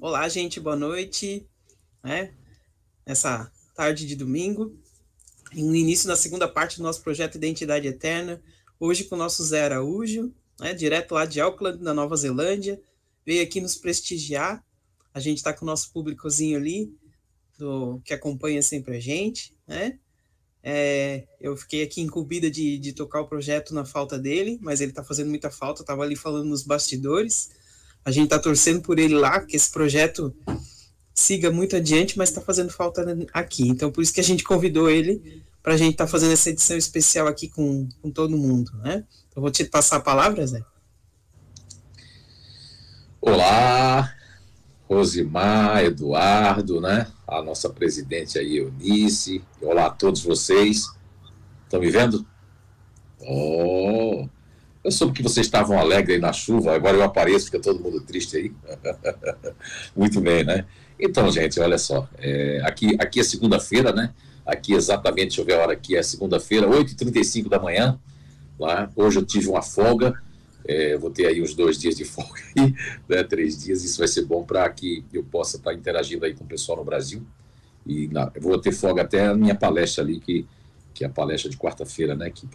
Olá, gente, boa noite, né? Nessa tarde de domingo, no início da segunda parte do nosso projeto Identidade Eterna, hoje com o nosso Zé Araújo, né? Direto lá de Auckland, na Nova Zelândia, veio aqui nos prestigiar. A gente está com o nosso públicozinho ali, que acompanha sempre a gente, né? Eu fiquei aqui incumbida de tocar o projeto na falta dele, mas ele está fazendo muita falta, estava ali falando nos bastidores. A gente está torcendo por ele lá, que esse projeto siga muito adiante, mas está fazendo falta aqui. Então, por isso que a gente convidou ele para a gente estar fazendo essa edição especial aqui com todo mundo, né? Então, vou te passar a palavra, Zé. Olá, Rosimar, Eduardo, né? A nossa presidente aí, Eunice. Olá a todos vocês. Estão me vendo? Oh, eu soube que vocês estavam alegres aí na chuva, agora eu apareço, fica todo mundo triste aí. Muito bem, né? Então, gente, olha só, aqui é segunda-feira, né? Aqui exatamente, deixa eu ver a hora aqui, é segunda-feira, 8h35 da manhã. Lá. Hoje eu tive uma folga, vou ter aí uns 2 dias de folga, aí, né, 3 dias, isso vai ser bom para que eu possa estar interagindo aí com o pessoal no Brasil. E eu vou ter folga até a minha palestra ali, que é a palestra de quarta-feira, né? Que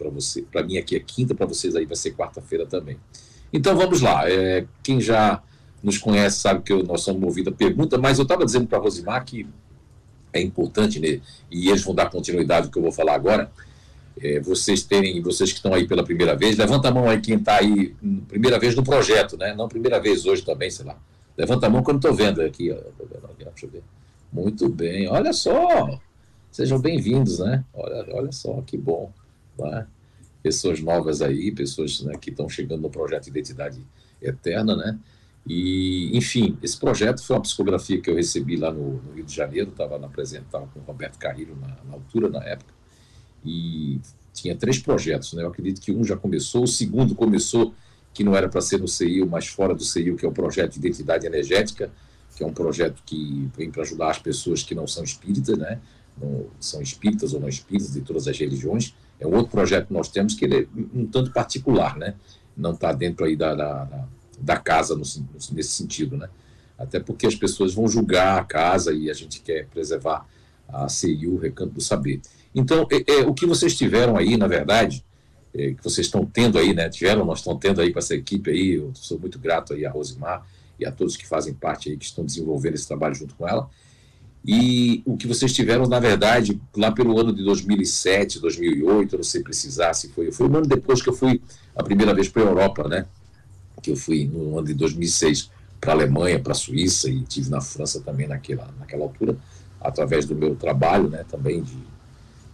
para mim aqui é quinta, para vocês aí vai ser quarta-feira também. Então vamos lá, quem já nos conhece sabe que nós somos movidos a pergunta, mas eu estava dizendo para a Rosimar que é importante, né, e eles vão dar continuidade ao que eu vou falar agora. Vocês que estão aí pela primeira vez, levanta a mão aí quem está aí primeira vez no projeto, né? Não primeira vez hoje também, sei lá. Levanta a mão que eu não estou vendo aqui. Deixa eu ver. Muito bem, olha só. Sejam bem-vindos, né? Olha só, que bom. Né? Pessoas novas aí, pessoas, né, que estão chegando no projeto Identidade Eterna, né? E, enfim, esse projeto foi uma psicografia que eu recebi lá no Rio de Janeiro, estava com o Roberto Carrilho na altura, na época, e tinha 3 projetos, né? Eu acredito que um já começou, o segundo começou, que não era para ser no CIU, mas fora do CIU, que é o projeto Identidade Energética, que é um projeto que vem para ajudar as pessoas que não são espíritas, né? Não são espíritas ou não espíritas, de todas as religiões. É um outro projeto que nós temos, que ele é um tanto particular, né? Não está dentro aí da casa nesse sentido, né? Até porque as pessoas vão julgar a casa e a gente quer preservar a CIU, o Recanto do Saber. Então, o que vocês tiveram aí, na verdade, que vocês estão tendo aí, né? Nós estamos tendo aí com essa equipe aí, eu sou muito grato aí a Rosimar e a todos que fazem parte aí, que estão desenvolvendo esse trabalho junto com ela. E o que vocês tiveram, na verdade, lá pelo ano de 2007, 2008, eu não sei precisar se foi um ano depois que eu fui a primeira vez para a Europa, né? Que eu fui no ano de 2006 para a Alemanha, para a Suíça, e estive na França também naquela altura, através do meu trabalho, né, também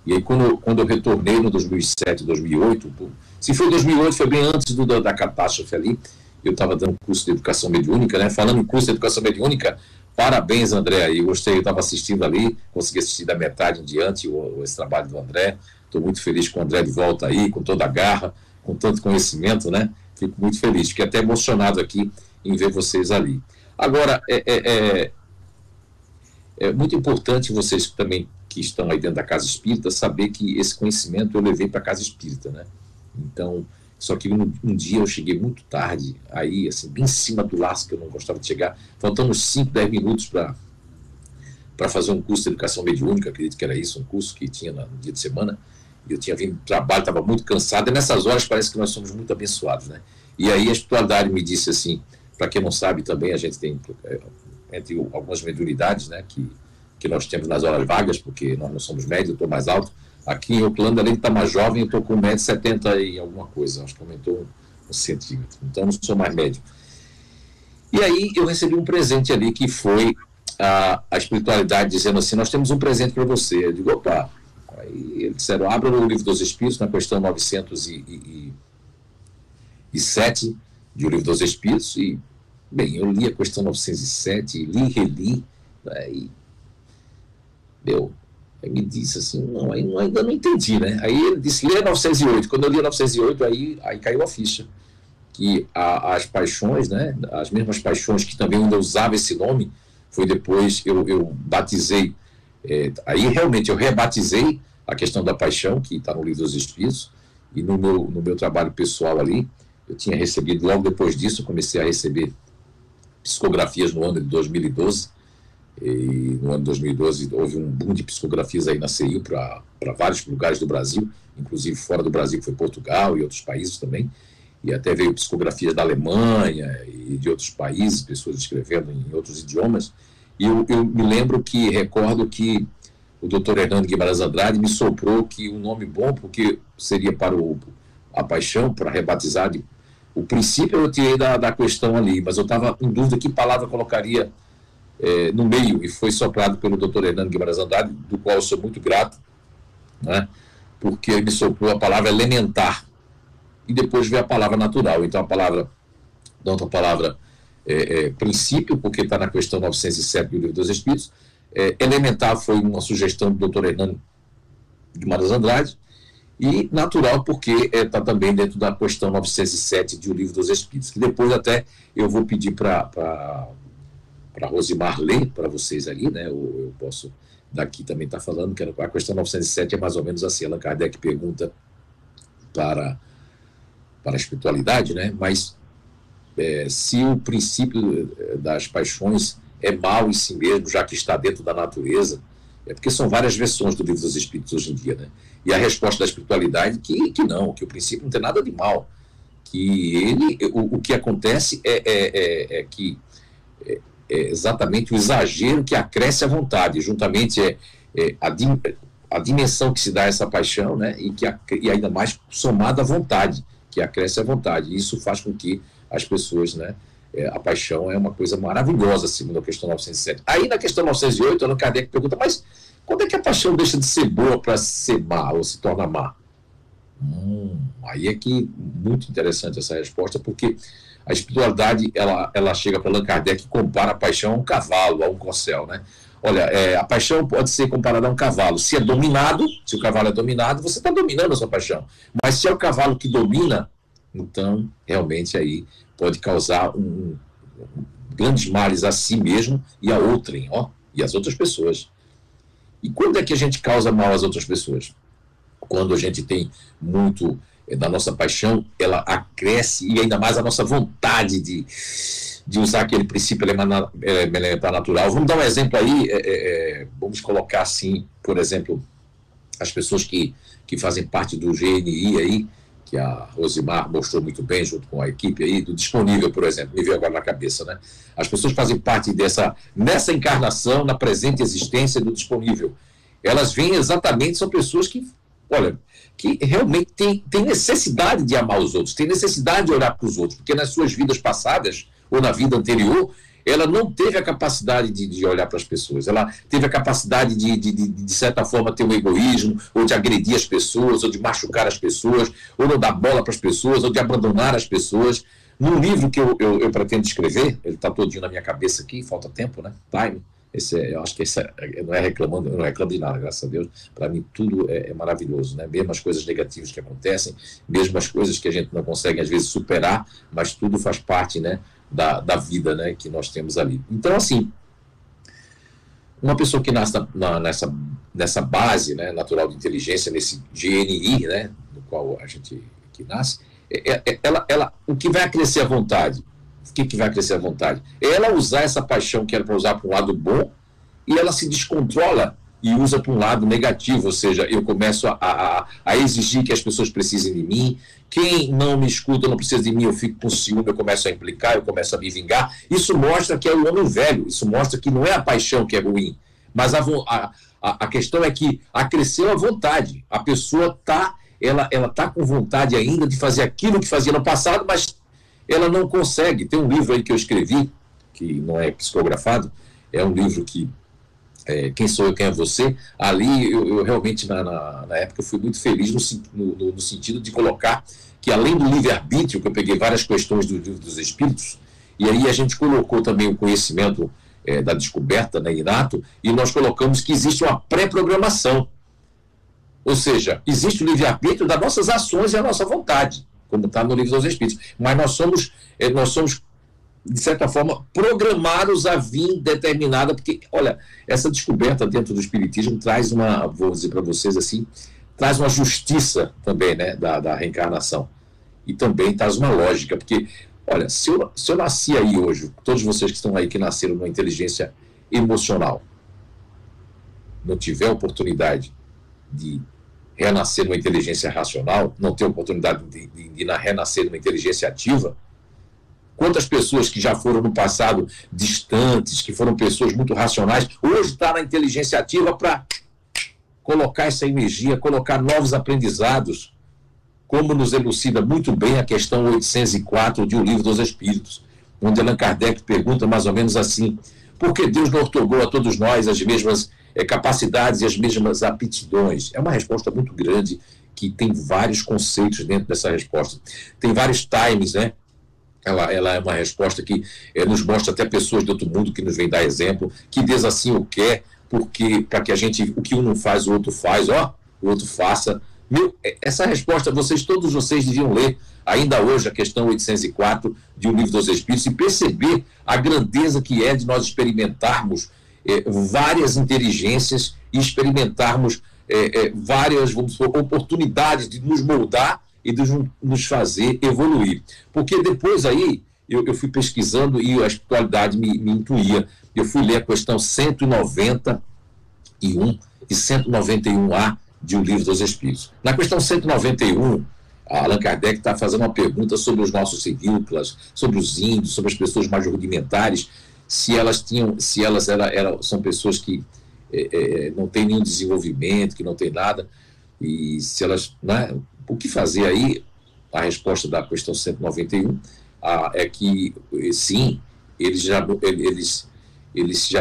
E aí quando eu retornei no 2007, 2008, se foi 2008, foi bem antes da catástrofe ali, eu estava dando curso de educação mediúnica, né? Falando em curso de educação mediúnica, parabéns, André, eu gostei, eu estava assistindo ali, consegui assistir da metade em diante esse trabalho do André, estou muito feliz com o André de volta aí, com toda a garra, com tanto conhecimento, né? Fico muito feliz, fiquei até emocionado aqui em ver vocês ali. Agora, é muito importante vocês também que estão aí dentro da Casa Espírita saber que esse conhecimento eu levei para a Casa Espírita, né? Então, só que um dia eu cheguei muito tarde, aí, assim, bem em cima do laço que eu não gostava de chegar, faltando uns 5, 10 minutos para fazer um curso de educação mediúnica, acredito que era isso, um curso que tinha no dia de semana, e eu tinha vindo do trabalho, estava muito cansado, e nessas horas parece que nós somos muito abençoados, né? E aí a espiritualidade me disse assim, para quem não sabe também, a gente tem, entre algumas mediunidades, né, que nós temos nas horas vagas, porque nós não somos médios, eu estou mais alto. Aqui em Auckland, além de estar mais jovem, eu estou com 1,70 m e alguma coisa, acho que aumentou 1 centímetro, então eu não sou mais médio. E aí eu recebi um presente ali, que foi a espiritualidade dizendo assim, nós temos um presente para você. Eu digo, opa. Aí eles disseram, abra o Livro dos Espíritos, na questão 907 de O Livro dos Espíritos, e, bem, eu li a questão 907, li e reli, né, e aí me disse assim, não, ainda não entendi, né? Aí ele disse, lê 908. Quando eu li a 908, aí caiu a ficha. Que as paixões, né? As mesmas paixões que também ainda usava esse nome, foi depois eu batizei, aí realmente eu rebatizei a questão da paixão, que está no Livro dos Espíritos, e no meu trabalho pessoal ali, eu tinha recebido, logo depois disso, eu comecei a receber psicografias no ano de 2012, e no ano de 2012 houve um boom de psicografias aí na CI para vários lugares do Brasil, inclusive fora do Brasil, que foi Portugal e outros países também, e até veio psicografias da Alemanha e de outros países, pessoas escrevendo em outros idiomas. E eu me lembro que, recordo que o Dr. Hernando Guimarães Andrade me soprou que um nome bom, porque seria para a paixão, para rebatizar. O princípio eu tirei da questão ali, mas eu estava em dúvida que palavra colocaria no meio, e foi soprado pelo Dr. Hernando Guimarães Andrade, do qual eu sou muito grato, né, porque ele me soprou a palavra elementar, e depois veio a palavra natural. Então a palavra, outra palavra, princípio, porque está na questão 907 do Livro dos Espíritos. Elementar foi uma sugestão do Dr. Hernando Guimarães Andrade, e natural porque está também dentro da questão 907 do Livro dos Espíritos, que depois até eu vou pedir para Rosimar ler para vocês aí, né? Eu posso daqui também estar falando, que a questão 907 é mais ou menos assim. Allan Kardec pergunta para a espiritualidade, né? Mas se o princípio das paixões é mal em si mesmo, já que está dentro da natureza, porque são várias versões do Livro dos Espíritos hoje em dia, né? E a resposta da espiritualidade que não, que o princípio não tem nada de mal, que o que acontece é que exatamente o exagero que acresce a vontade, juntamente a dimensão que se dá a essa paixão, né? E ainda mais somada à vontade, que acresce a vontade. Isso faz com que as pessoas, né? A paixão é uma coisa maravilhosa, segundo a questão 907. Aí na questão 908, Allan Kardec pergunta, mas quando é que a paixão deixa de ser boa para ser má, ou se torna má? Aí é que muito interessante essa resposta, porque a espiritualidade, ela chega para Allan Kardec e compara a paixão a um cavalo, a um corcel, né? Olha, a paixão pode ser comparada a um cavalo. Se o cavalo é dominado, você está dominando a sua paixão. Mas se é o cavalo que domina, então, realmente aí pode causar grandes males a si mesmo e a outrem, e às outras pessoas. E quando é que a gente causa mal às outras pessoas? Quando a gente tem muito da nossa paixão, ela acresce, e ainda mais a nossa vontade de usar aquele princípio elementar natural. Vamos dar um exemplo aí, vamos colocar assim, por exemplo, as pessoas que fazem parte do GNI aí, que a Rosimar mostrou muito bem junto com a equipe aí, do Disponível, por exemplo, me veio agora na cabeça, né? As pessoas que fazem parte nessa encarnação, na presente existência do Disponível, elas vêm exatamente, são pessoas que, olha, que realmente tem necessidade de amar os outros, tem necessidade de olhar para os outros, porque nas suas vidas passadas, ou na vida anterior, ela não teve a capacidade de olhar para as pessoas, ela teve a capacidade de certa forma, ter um egoísmo, ou de agredir as pessoas, ou de machucar as pessoas, ou não dar bola para as pessoas, ou de abandonar as pessoas. Num livro que eu pretendo escrever, ele está todinho na minha cabeça aqui, falta tempo, né? Time. Eu acho que não é reclamando, eu não reclamo de nada, graças a Deus. Para mim tudo é maravilhoso, né? Mesmo as coisas negativas que acontecem, mesmo as coisas que a gente não consegue às vezes superar, mas tudo faz parte, né, da vida, né, que nós temos ali. Então, assim, uma pessoa que nasce nessa base, né, natural de inteligência, nesse GNI, né, no qual a gente que nasce, o que vai acrescer a vontade? O que vai crescer a vontade? É ela usar essa paixão que era para usar para um lado bom, e ela se descontrola e usa para um lado negativo, ou seja, eu começo a exigir que as pessoas precisem de mim, quem não me escuta, não precisa de mim, eu fico com ciúme, eu começo a implicar, eu começo a me vingar. Isso mostra que é o homem velho, isso mostra que não é a paixão que é ruim, mas a questão é que acresceu a vontade, a pessoa ela tá com vontade ainda de fazer aquilo que fazia no passado, mas ela não consegue. Tem um livro aí que eu escrevi, que não é psicografado, é um livro que Quem Sou Eu, Quem é Você? Ali eu realmente, na época, eu fui muito feliz no sentido de colocar que, além do livre-arbítrio, que eu peguei várias questões do Livro dos Espíritos, e aí a gente colocou também o conhecimento da descoberta, né, inato, e nós colocamos que existe uma pré-programação. Ou seja, existe o livre-arbítrio das nossas ações e a nossa vontade, como está no Livro dos Espíritos. Mas nós somos, de certa forma, programados a vir determinada, porque, olha, essa descoberta dentro do Espiritismo traz vou dizer para vocês assim, traz uma justiça também, né, da reencarnação. E também traz uma lógica, porque Olha, se eu nasci aí hoje, todos vocês que estão aí que nasceram numa inteligência emocional, não tiver oportunidade de renascer numa inteligência racional, não ter oportunidade de renascer numa inteligência ativa, quantas pessoas que já foram no passado distantes, que foram pessoas muito racionais, hoje está na inteligência ativa para colocar essa energia, colocar novos aprendizados, como nos elucida muito bem a questão 804 de O Livro dos Espíritos, onde Allan Kardec pergunta mais ou menos assim: por que Deus não outorgou a todos nós as mesmas capacidades e as mesmas aptidões? É uma resposta muito grande, que tem vários conceitos dentro dessa resposta. Tem vários times, né? Ela é uma resposta que nos mostra até pessoas do outro mundo que nos vêm dar exemplo, que Deus assim o quer, porque para que a gente, o que um não faz, o outro faz, o outro faça. Essa resposta, todos vocês deviam ler ainda hoje a questão 804 de O Livro dos Espíritos e perceber a grandeza que é de nós experimentarmos várias inteligências e experimentarmos várias, vamos supor, oportunidades de nos moldar e de nos fazer evoluir. Porque depois aí, eu fui pesquisando e a espiritualidade me intuía. Eu fui ler a questão 191 e 191A de O Livro dos Espíritos. Na questão 191, Allan Kardec está fazendo uma pergunta sobre os nossos silvícolas, sobre os índios, sobre as pessoas mais rudimentares, se elas são pessoas que não têm nenhum desenvolvimento, que não têm nada, e se elas... Né, o que fazer aí? A resposta da questão 191 é que, sim, eles já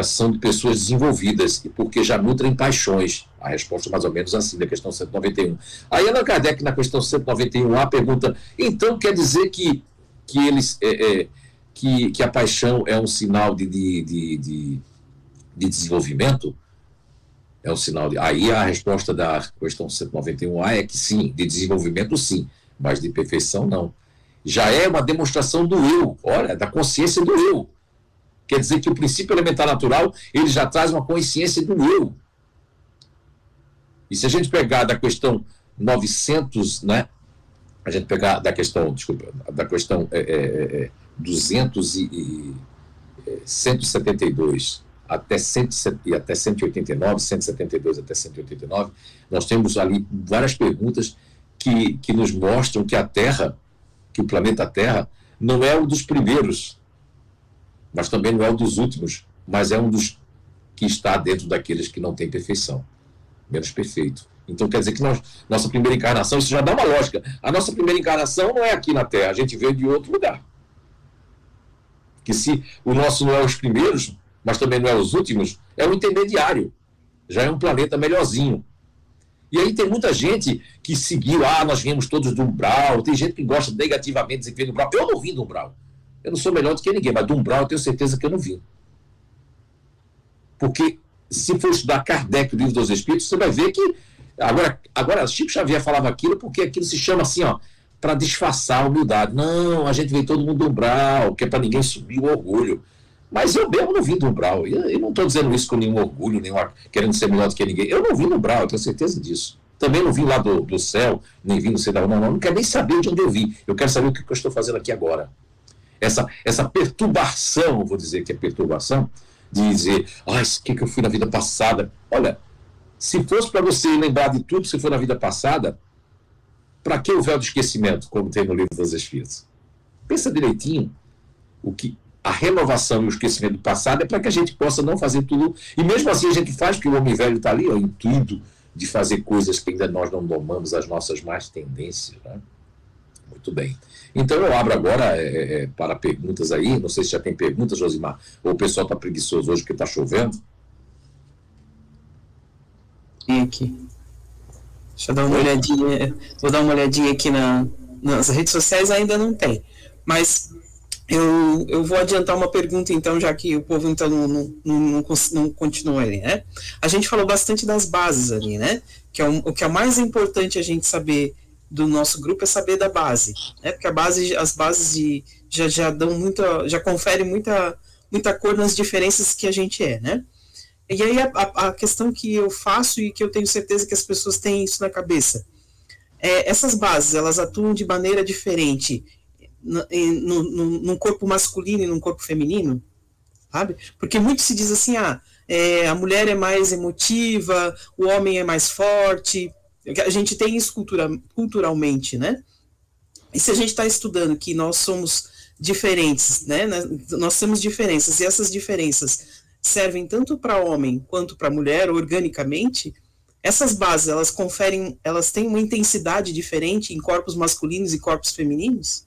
são de pessoas desenvolvidas, porque já nutrem paixões. A resposta mais ou menos assim, da questão 191. Aí Allan Kardec, na questão 191A, pergunta: então quer dizer que a paixão é um sinal de desenvolvimento? É um sinal de... Aí a resposta da questão 191A é que sim, de desenvolvimento sim, mas de perfeição não. Já é uma demonstração do eu, olha, da consciência do eu. Quer dizer que o princípio elementar natural, ele já traz uma consciência do eu. E se a gente pegar da questão 900, né? A gente pegar da questão, desculpa, da questão 172 até 189, 172 até 189, nós temos ali várias perguntas que nos mostram que a Terra, que o planeta Terra, não é um dos primeiros, mas também não é um dos últimos, mas é um dos que está dentro daqueles que não têm perfeição, menos perfeito. Então quer dizer que nossa primeira encarnação, isso já dá uma lógica, a nossa primeira encarnação não é aqui na Terra, a gente veio de outro lugar. Que se o nosso não é os primeiros, mas também não é os últimos, é o intermediário, já é um planeta melhorzinho. E aí tem muita gente que seguiu, nós viemos todos do umbral, tem gente que gosta negativamente de dizer que vem do umbral. Eu não vim do umbral, eu não sou melhor do que ninguém, mas do umbral eu tenho certeza que eu não vim. Porque se for estudar Kardec, o Livro dos Espíritos, você vai ver que, agora Chico Xavier falava aquilo porque aquilo se chama assim, para disfarçar a humildade. Não, a gente veio todo mundo do umbral, que é para ninguém subir o orgulho. Mas eu mesmo não vim do umbral. Eu não estou dizendo isso com nenhum orgulho, querendo ser melhor do que ninguém. Eu não vim do umbral, eu tenho certeza disso. Também não vim lá do céu, nem vim do céu da rua. Não quero nem saber de onde eu vim. Eu quero saber o que eu estou fazendo aqui agora. Essa perturbação, vou dizer que é perturbação, de dizer, o que eu fui na vida passada. Olha, se fosse para você lembrar de tudo que você foi na vida passada, para que o véu do esquecimento, como tem no Livro dos Espíritos? Pensa direitinho. A renovação e o esquecimento do passado é para que a gente possa não fazer tudo. E mesmo assim a gente faz, porque o homem velho está ali, intuído de fazer coisas que ainda nós não domamos as nossas más tendências. Né? Muito bem. Então eu abro agora para perguntas aí. Não sei se já tem perguntas, Josimar, ou o pessoal está preguiçoso hoje porque está chovendo. Tem aqui. Deixa eu dar uma olhadinha. Vou dar uma olhadinha aqui nas redes sociais, ainda não tem. Mas eu vou adiantar uma pergunta, então, já que o povo então não continua ali, né? A gente falou bastante das bases ali, né? O que é mais importante a gente saber do nosso grupo é saber da base, né? Porque as bases já dão já conferem muita cor nas diferenças que a gente né? E aí a questão que eu faço e que eu tenho certeza que as pessoas têm isso na cabeça, essas bases, elas atuam de maneira diferente num corpo masculino e num corpo feminino, sabe? Porque muito se diz assim, a mulher é mais emotiva, o homem é mais forte. A gente tem isso culturalmente, né? E se a gente está estudando que nós somos diferentes, né? Nós temos diferenças, e essas diferenças servem tanto para homem quanto para mulher, organicamente, essas bases, elas têm uma intensidade diferente em corpos masculinos e corpos femininos?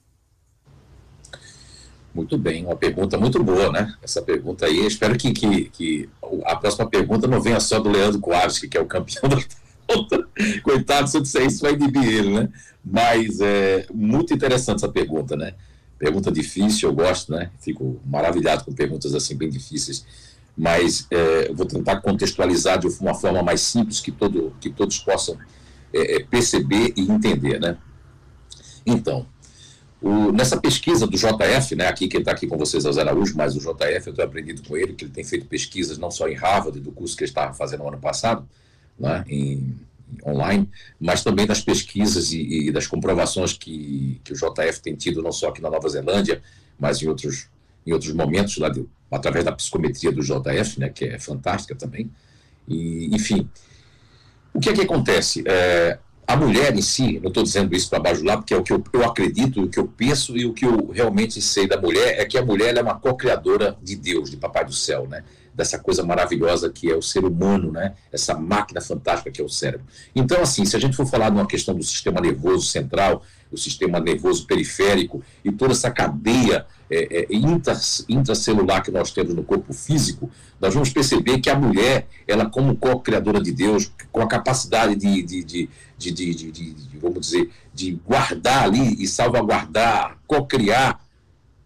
Muito bem, uma pergunta muito boa, né? Essa pergunta aí, eu espero que a próxima pergunta não venha só do Leandro Kowalski, que é o campeão da pergunta. Coitado, se eu disser isso vai inibir ele, né? Mas é muito interessante essa pergunta, né? Pergunta difícil, eu gosto, né? Fico maravilhado com perguntas assim bem difíceis, mas vou tentar contextualizar de uma forma mais simples que todos possam perceber e entender, né? Então, nessa pesquisa do JF, né, aqui quem está aqui com vocês é o Zé Araújo, mas o JF eu estou aprendido com ele, que ele tem feito pesquisas não só em Harvard, do curso que ele estava fazendo no ano passado, né, online, mas também das pesquisas e das comprovações que o JF tem tido não só aqui na Nova Zelândia, mas em outros momentos, lá através da psicometria do JF, né, que é fantástica também. E, enfim, o que é que acontece? A mulher em si, não estou dizendo isso para bajular, porque é o que eu acredito, o que eu penso e o que eu realmente sei da mulher, é que a mulher é uma co-criadora de Deus, de Papai do Céu, né? Dessa coisa maravilhosa que é o ser humano, né? Essa máquina fantástica que é o cérebro. Então, assim, se a gente for falar de uma questão do sistema nervoso central, o sistema nervoso periférico e toda essa cadeia intracelular que nós temos no corpo físico, nós vamos perceber que a mulher, ela como co-criadora de Deus, com a capacidade vamos dizer, de guardar ali e salvaguardar, co-criar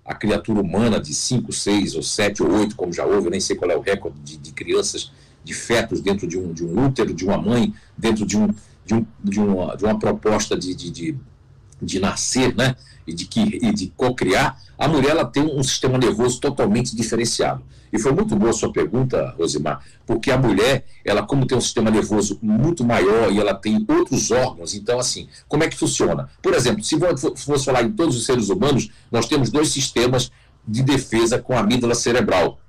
a criatura humana de 5, 6, ou 7, ou 8, como já houve, eu nem sei qual é o recorde de crianças, de fetos dentro de um útero, de uma mãe, dentro de uma proposta de nascer, né? E de co-criar. A mulher, ela tem um sistema nervoso totalmente diferenciado. E foi muito boa a sua pergunta, Rosimar, porque a mulher, ela como tem um sistema nervoso muito maior e ela tem outros órgãos, então assim, como é que funciona? Por exemplo, se fosse falar em todos os seres humanos, nós temos 2 sistemas de defesa com a amígdala cerebral,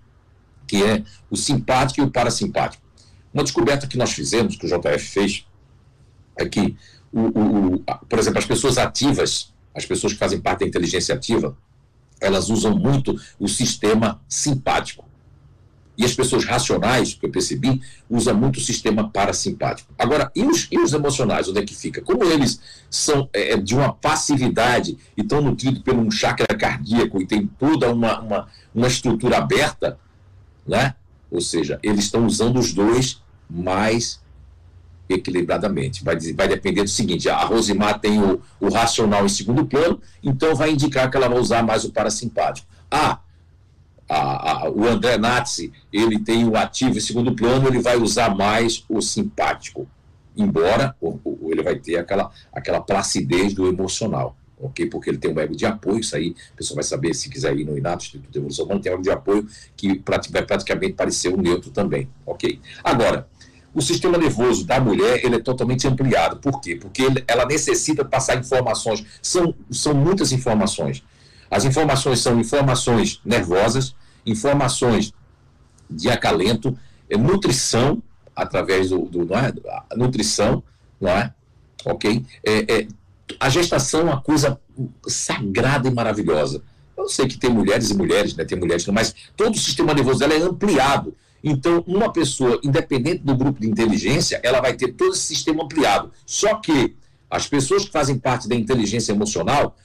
que é o simpático e o parasimpático. Uma descoberta que nós fizemos, que o JF fez, é que, por exemplo, as pessoas ativas, as pessoas que fazem parte da inteligência ativa, elas usam muito o sistema simpático. E as pessoas racionais, que eu percebi, usam muito o sistema parasimpático. Agora, e os emocionais, onde é que fica? Como eles são de uma passividade e estão nutridos por um chakra cardíaco e tem toda uma estrutura aberta, né? Ou seja, eles estão usando os dois mais equilibradamente. Vai depender do seguinte, a Rosimar tem o racional em segundo plano, então vai indicar que ela vai usar mais o parasimpático. O André Natsi, ele tem o ativo em segundo plano, ele vai usar mais o simpático, embora ele vai ter aquela placidez do emocional, ok? Porque ele tem um ego de apoio, isso aí a pessoa vai saber se quiser ir no INATO, Instituto de Evolução Humana, tem um ego de apoio que vai praticamente parecer um neutro também, ok? Agora, o sistema nervoso da mulher, ele é totalmente ampliado. Por quê? Porque ela necessita passar informações. São muitas informações. As informações são informações nervosas, informações de acalento, nutrição, através não é? A nutrição, não é? Ok? A gestação é uma coisa sagrada e maravilhosa. Eu sei que tem mulheres e mulheres, né? Tem mulheres, mas todo o sistema nervoso dela é ampliado. Então, uma pessoa, independente do grupo de inteligência, ela vai ter todo esse sistema ampliado. Só que as pessoas que fazem parte da inteligência emocional,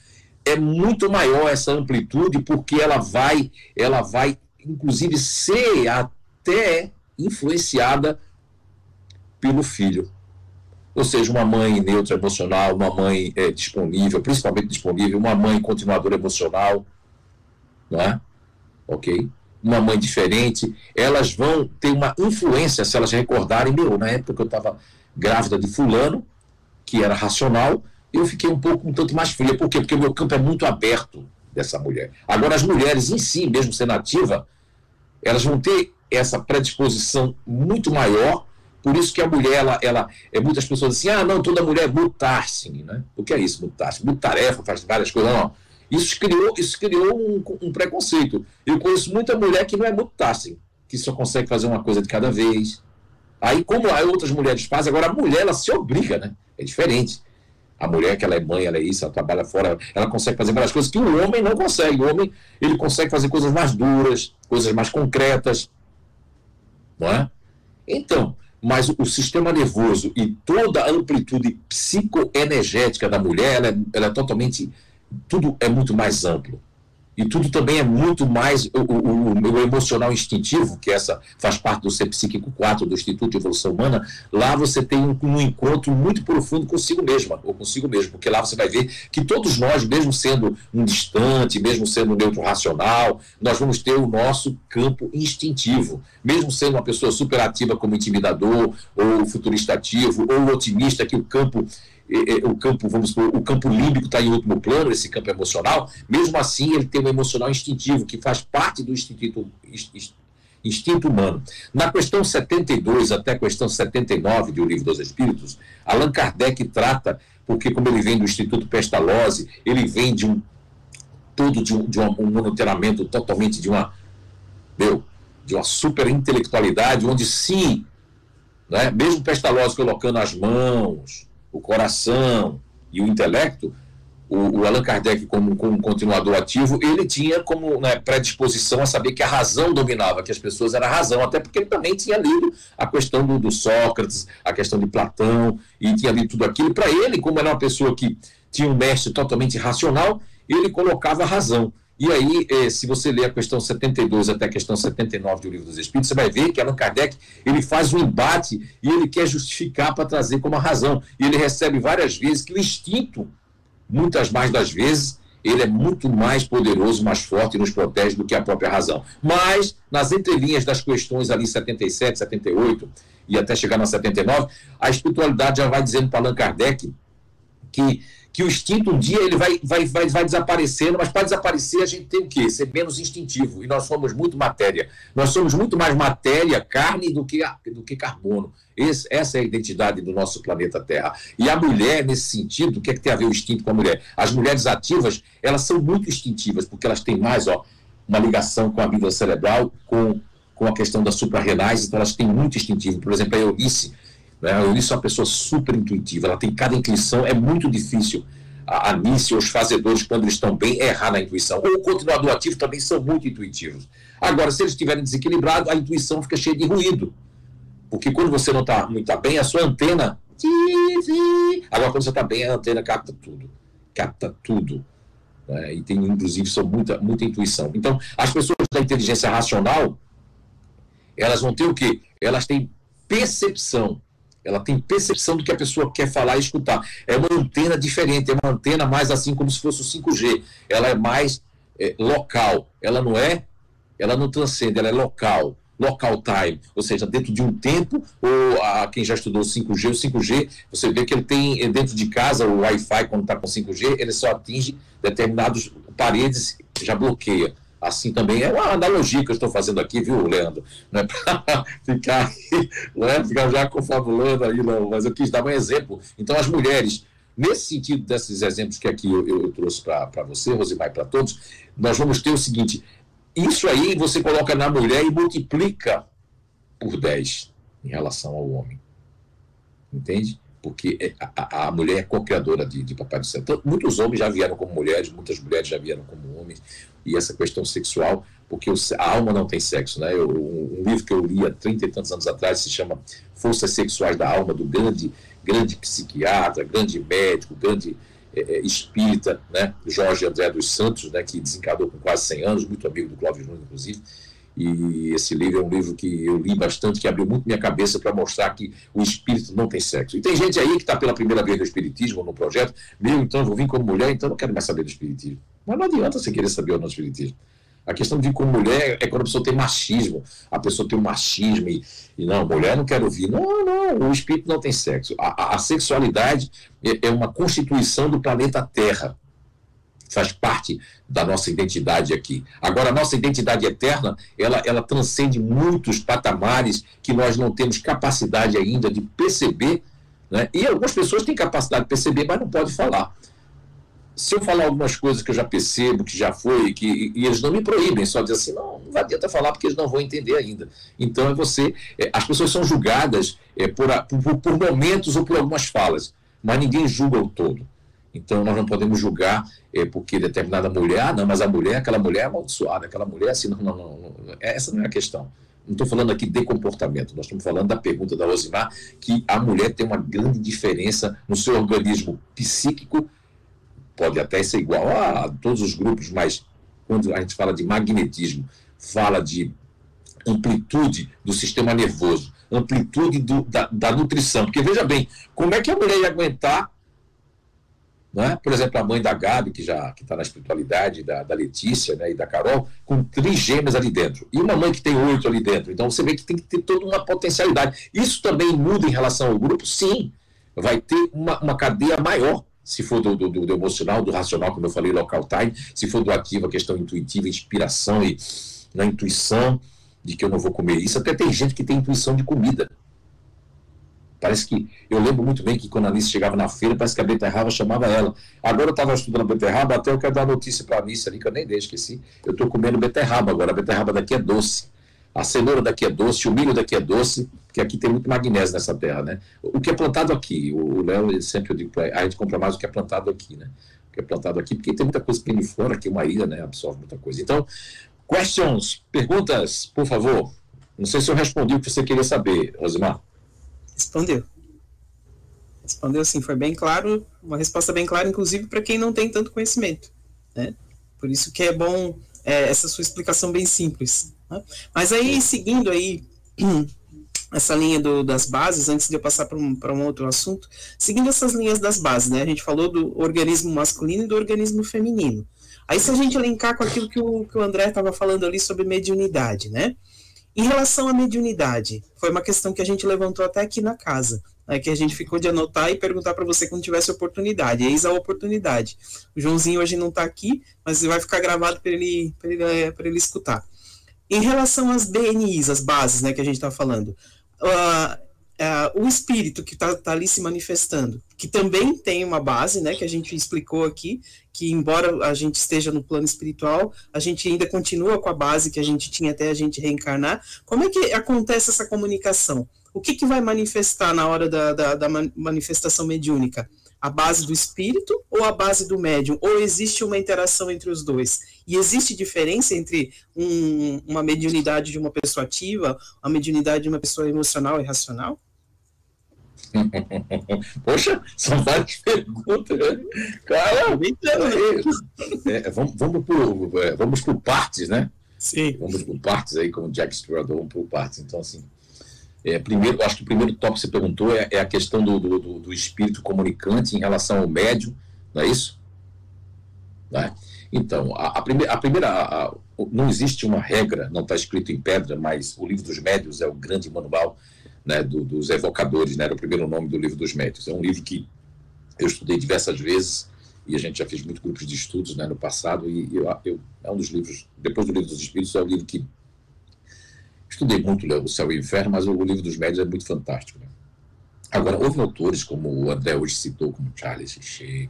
é muito maior essa amplitude, porque ela vai inclusive, ser até influenciada pelo filho. Ou seja, uma mãe neutra emocional, uma mãe disponível, principalmente disponível, uma mãe continuadora emocional, não é? Ok? Uma mãe diferente, elas vão ter uma influência, se elas recordarem, na época que eu estava grávida de fulano, que era racional, eu fiquei um tanto mais fria. Por quê? Porque o meu campo é muito aberto dessa mulher. Agora, as mulheres em si, mesmo sendo ativa, elas vão ter essa predisposição muito maior, por isso que a mulher, muitas pessoas dizem assim, não, toda mulher é multitasking, né? O que é isso, multitasking? Multitarefa, faz várias coisas, não. Isso criou um preconceito. Eu conheço muita mulher que não é multitasking, que só consegue fazer uma coisa de cada vez. Aí, como outras mulheres fazem, agora a mulher, ela se obriga, né? É diferente. A mulher, que ela é mãe, ela é isso, ela trabalha fora, ela consegue fazer várias coisas que o homem não consegue. O homem, ele consegue fazer coisas mais duras, coisas mais concretas, não é? Então, mas o sistema nervoso e toda a amplitude psicoenergética da mulher, ela é totalmente, tudo é muito mais amplo. E tudo também é muito mais o emocional instintivo, que essa faz parte do Ser Psíquico 4 do Instituto de Evolução Humana. Lá você tem um encontro muito profundo consigo mesma, ou consigo mesmo, porque lá você vai ver que todos nós, mesmo sendo um distante, mesmo sendo um neutro racional, nós vamos ter o nosso campo instintivo. Mesmo sendo uma pessoa superativa como intimidador, ou futurista ativo, ou otimista, que o campo límbico está em último plano, esse campo emocional, mesmo assim ele tem um emocional instintivo, que faz parte do instinto humano. Na questão 72 até a questão 79 do Livro dos Espíritos, Allan Kardec trata, porque como ele vem do Instituto Pestalozzi, ele vem de um monitoramento totalmente de uma super intelectualidade, onde sim, né, mesmo Pestalozzi colocando as mãos, o coração e o intelecto, o Allan Kardec, como um continuador ativo, ele tinha como, né, predisposição a saber que a razão dominava, que as pessoas eram a razão, até porque ele também tinha lido a questão do Sócrates, a questão de Platão, e tinha lido tudo aquilo. Para ele, como era uma pessoa que tinha um mestre totalmente racional, ele colocava a razão. E aí, se você ler a questão 72 até a questão 79 do Livro dos Espíritos, você vai ver que Allan Kardec, ele faz um embate e ele quer justificar para trazer como a razão. E ele recebe várias vezes que o instinto, muitas mais das vezes, ele é muito mais poderoso, mais forte e nos protege do que a própria razão. Mas, nas entrelinhas das questões ali 77, 78 e até chegar na 79, a espiritualidade já vai dizendo para Allan Kardec que o instinto um dia ele vai desaparecendo, mas para desaparecer a gente tem o quê? Ser menos instintivo, e nós somos muito matéria. Nós somos muito mais matéria, carne, do que carbono. Essa é a identidade do nosso planeta Terra. E a mulher, nesse sentido, o que é que tem a ver o instinto com a mulher? As mulheres ativas, elas são muito instintivas, porque elas têm mais uma ligação com a vida cerebral, com a questão das suprarrenais, então elas têm muito instintivo. Por exemplo, a Eunice, a Eunice é uma pessoa super intuitiva, ela tem cada intuição, é muito difícil a Nícia, os fazedores, quando eles estão bem, errar na intuição. Ou o continuador ativo também são muito intuitivos. Agora, se eles estiverem desequilibrados, a intuição fica cheia de ruído. Porque quando você não está muito bem, a sua antena... Agora, quando você está bem, a antena capta tudo. Capta tudo. Né? E tem, inclusive, são muita intuição. Então, as pessoas da inteligência racional, elas vão ter o quê? Elas têm percepção. Ela tem percepção do que a pessoa quer falar e escutar. É uma antena diferente, é uma antena mais assim como se fosse o 5G. Ela é mais local. Ela não transcende, ela é local. Local time, ou seja, dentro de um tempo, ou quem já estudou o 5G, você vê que ele tem dentro de casa, o Wi-Fi, quando está com 5G, ele só atinge determinadas paredes, já bloqueia. Assim também é uma analogia que eu estou fazendo aqui, viu, Leandro? Não é para ficar já confabulando aí, não, mas eu quis dar um exemplo. Então, as mulheres, nesse sentido desses exemplos que aqui eu trouxe para você, Rosimar, e para todos, nós vamos ter o seguinte: isso aí você coloca na mulher e multiplica por 10 em relação ao homem. Entende? Porque a mulher é co-criadora de Papai do Céu. Então, muitos homens já vieram como mulheres, muitas mulheres já vieram como homens, e essa questão sexual, porque a alma não tem sexo, né? Um livro que eu li há 30 e tantos anos atrás se chama Forças Sexuais da Alma, do grande psiquiatra, grande médico, grande espírita, né? Jorge André dos Santos, né? Que desencarnou com quase 100 anos, muito amigo do Clóvis Nunes, inclusive. E esse livro é um livro que eu li bastante, que abriu muito minha cabeça para mostrar que o espírito não tem sexo. E tem gente aí que está pela primeira vez no espiritismo, no projeto, então eu vou vir como mulher, então eu não quero mais saber do espiritismo. Mas não adianta você querer saber ou não do espiritismo. A questão de vir como mulher é quando a pessoa tem machismo, a pessoa tem um machismo e não, mulher não quero ouvir. Não, o espírito não tem sexo. A sexualidade é uma constituição do planeta Terra. Faz parte da nossa identidade aqui. Agora, a nossa identidade eterna, ela transcende muitos patamares que nós não temos capacidade ainda de perceber, né? E algumas pessoas têm capacidade de perceber, mas não podem falar. se eu falar algumas coisas que eu já percebo, que já foi, e eles não me proíbem, só dizer assim, não adianta falar porque eles não vão entender ainda. Então as pessoas são julgadas por momentos ou por algumas falas, mas ninguém julga o todo. Então nós não podemos julgar porque determinada mulher, não, mas a mulher, aquela mulher é amaldiçoada, aquela mulher assim, não. Essa não é a questão. Não estou falando aqui de comportamento, nós estamos falando da pergunta da Rosimar, que a mulher tem uma grande diferença no seu organismo psíquico, pode até ser igual a todos os grupos, mas quando a gente fala de magnetismo, fala de amplitude do sistema nervoso, amplitude da nutrição. Porque veja bem, como é que a mulher ia aguentar, né? Por exemplo, a mãe da Gabi, que está na espiritualidade, da Letícia, né, e da Carol, com 3 gêmeas ali dentro. E uma mãe que tem 8 ali dentro. Então você vê que tem que ter toda uma potencialidade. Isso também muda em relação ao grupo? Sim. Vai ter uma cadeia maior. Se for do emocional, do racional, como eu falei, local time, se for do ativo, a questão intuitiva, inspiração e na intuição de que eu não vou comer isso. Até tem gente que tem intuição de comida. Parece que, eu lembro muito bem que quando a Anice chegava na feira, parece que a beterraba chamava ela. Agora eu estava estudando a beterraba, até eu quero dar notícia para a Anice ali, que eu nem dei, esqueci. Eu estou comendo beterraba agora, a beterraba daqui é doce. A cenoura daqui é doce, o milho daqui é doce, porque aqui tem muito magnésio nessa terra, né? O que é plantado aqui, o Léo, ele sempre, eu digo para a gente compra mais o que é plantado aqui, né? O que é plantado aqui, porque tem muita coisa que vem de fora, aqui uma ilha, né? Absorve muita coisa. Então, questions, perguntas, por favor. Não sei se eu respondi o que você queria saber, Rosimar. Respondeu sim, foi bem claro, uma resposta bem clara, inclusive para quem não tem tanto conhecimento, né? Por isso que é bom essa sua explicação bem simples, né? Mas aí, seguindo aí essa linha das bases, antes de eu passar para um outro assunto, seguindo essas linhas das bases, né? A gente falou do organismo masculino e do organismo feminino. Aí se a gente linkar com aquilo que o André estava falando ali sobre mediunidade, né? Em relação à mediunidade, foi uma questão que a gente levantou até aqui na casa, né, que a gente ficou de anotar e perguntar para você quando tivesse oportunidade. Eis a oportunidade. O Joãozinho hoje não está aqui, mas vai ficar gravado para ele escutar. Em relação às BNIs, as bases, né, que a gente está falando, o espírito que está ali se manifestando, que também tem uma base, né, que a gente explicou aqui, que embora a gente esteja no plano espiritual, a gente ainda continua com a base que a gente tinha até a gente reencarnar. Como é que acontece essa comunicação? O que vai manifestar na hora da manifestação mediúnica? A base do espírito ou a base do médium? Ou existe uma interação entre os dois? E existe diferença entre uma mediunidade de uma pessoa ativa, a mediunidade de uma pessoa emocional e racional? Poxa, são várias perguntas, né? Cara, vamos por partes, né? Sim. Vamos por partes aí, como Jack Stewart, vamos por partes. Então, assim, primeiro, acho que o primeiro tópico que você perguntou é a questão do espírito comunicante em relação ao médium, não é isso? Né? Então, não existe uma regra, não está escrito em pedra, mas o Livro dos Médiuns é o grande manual, né, dos evocadores, né, era o primeiro nome do Livro dos Médiuns. É um livro que eu estudei diversas vezes e a gente já fez muitos grupos de estudos, né, no passado, e é um dos livros, depois do Livro dos Espíritos, é o livro que estudei muito, O Céu e o Inferno, mas o Livro dos Médiuns é muito fantástico, né? Agora, houve autores como o André hoje citou, como Charles Richer,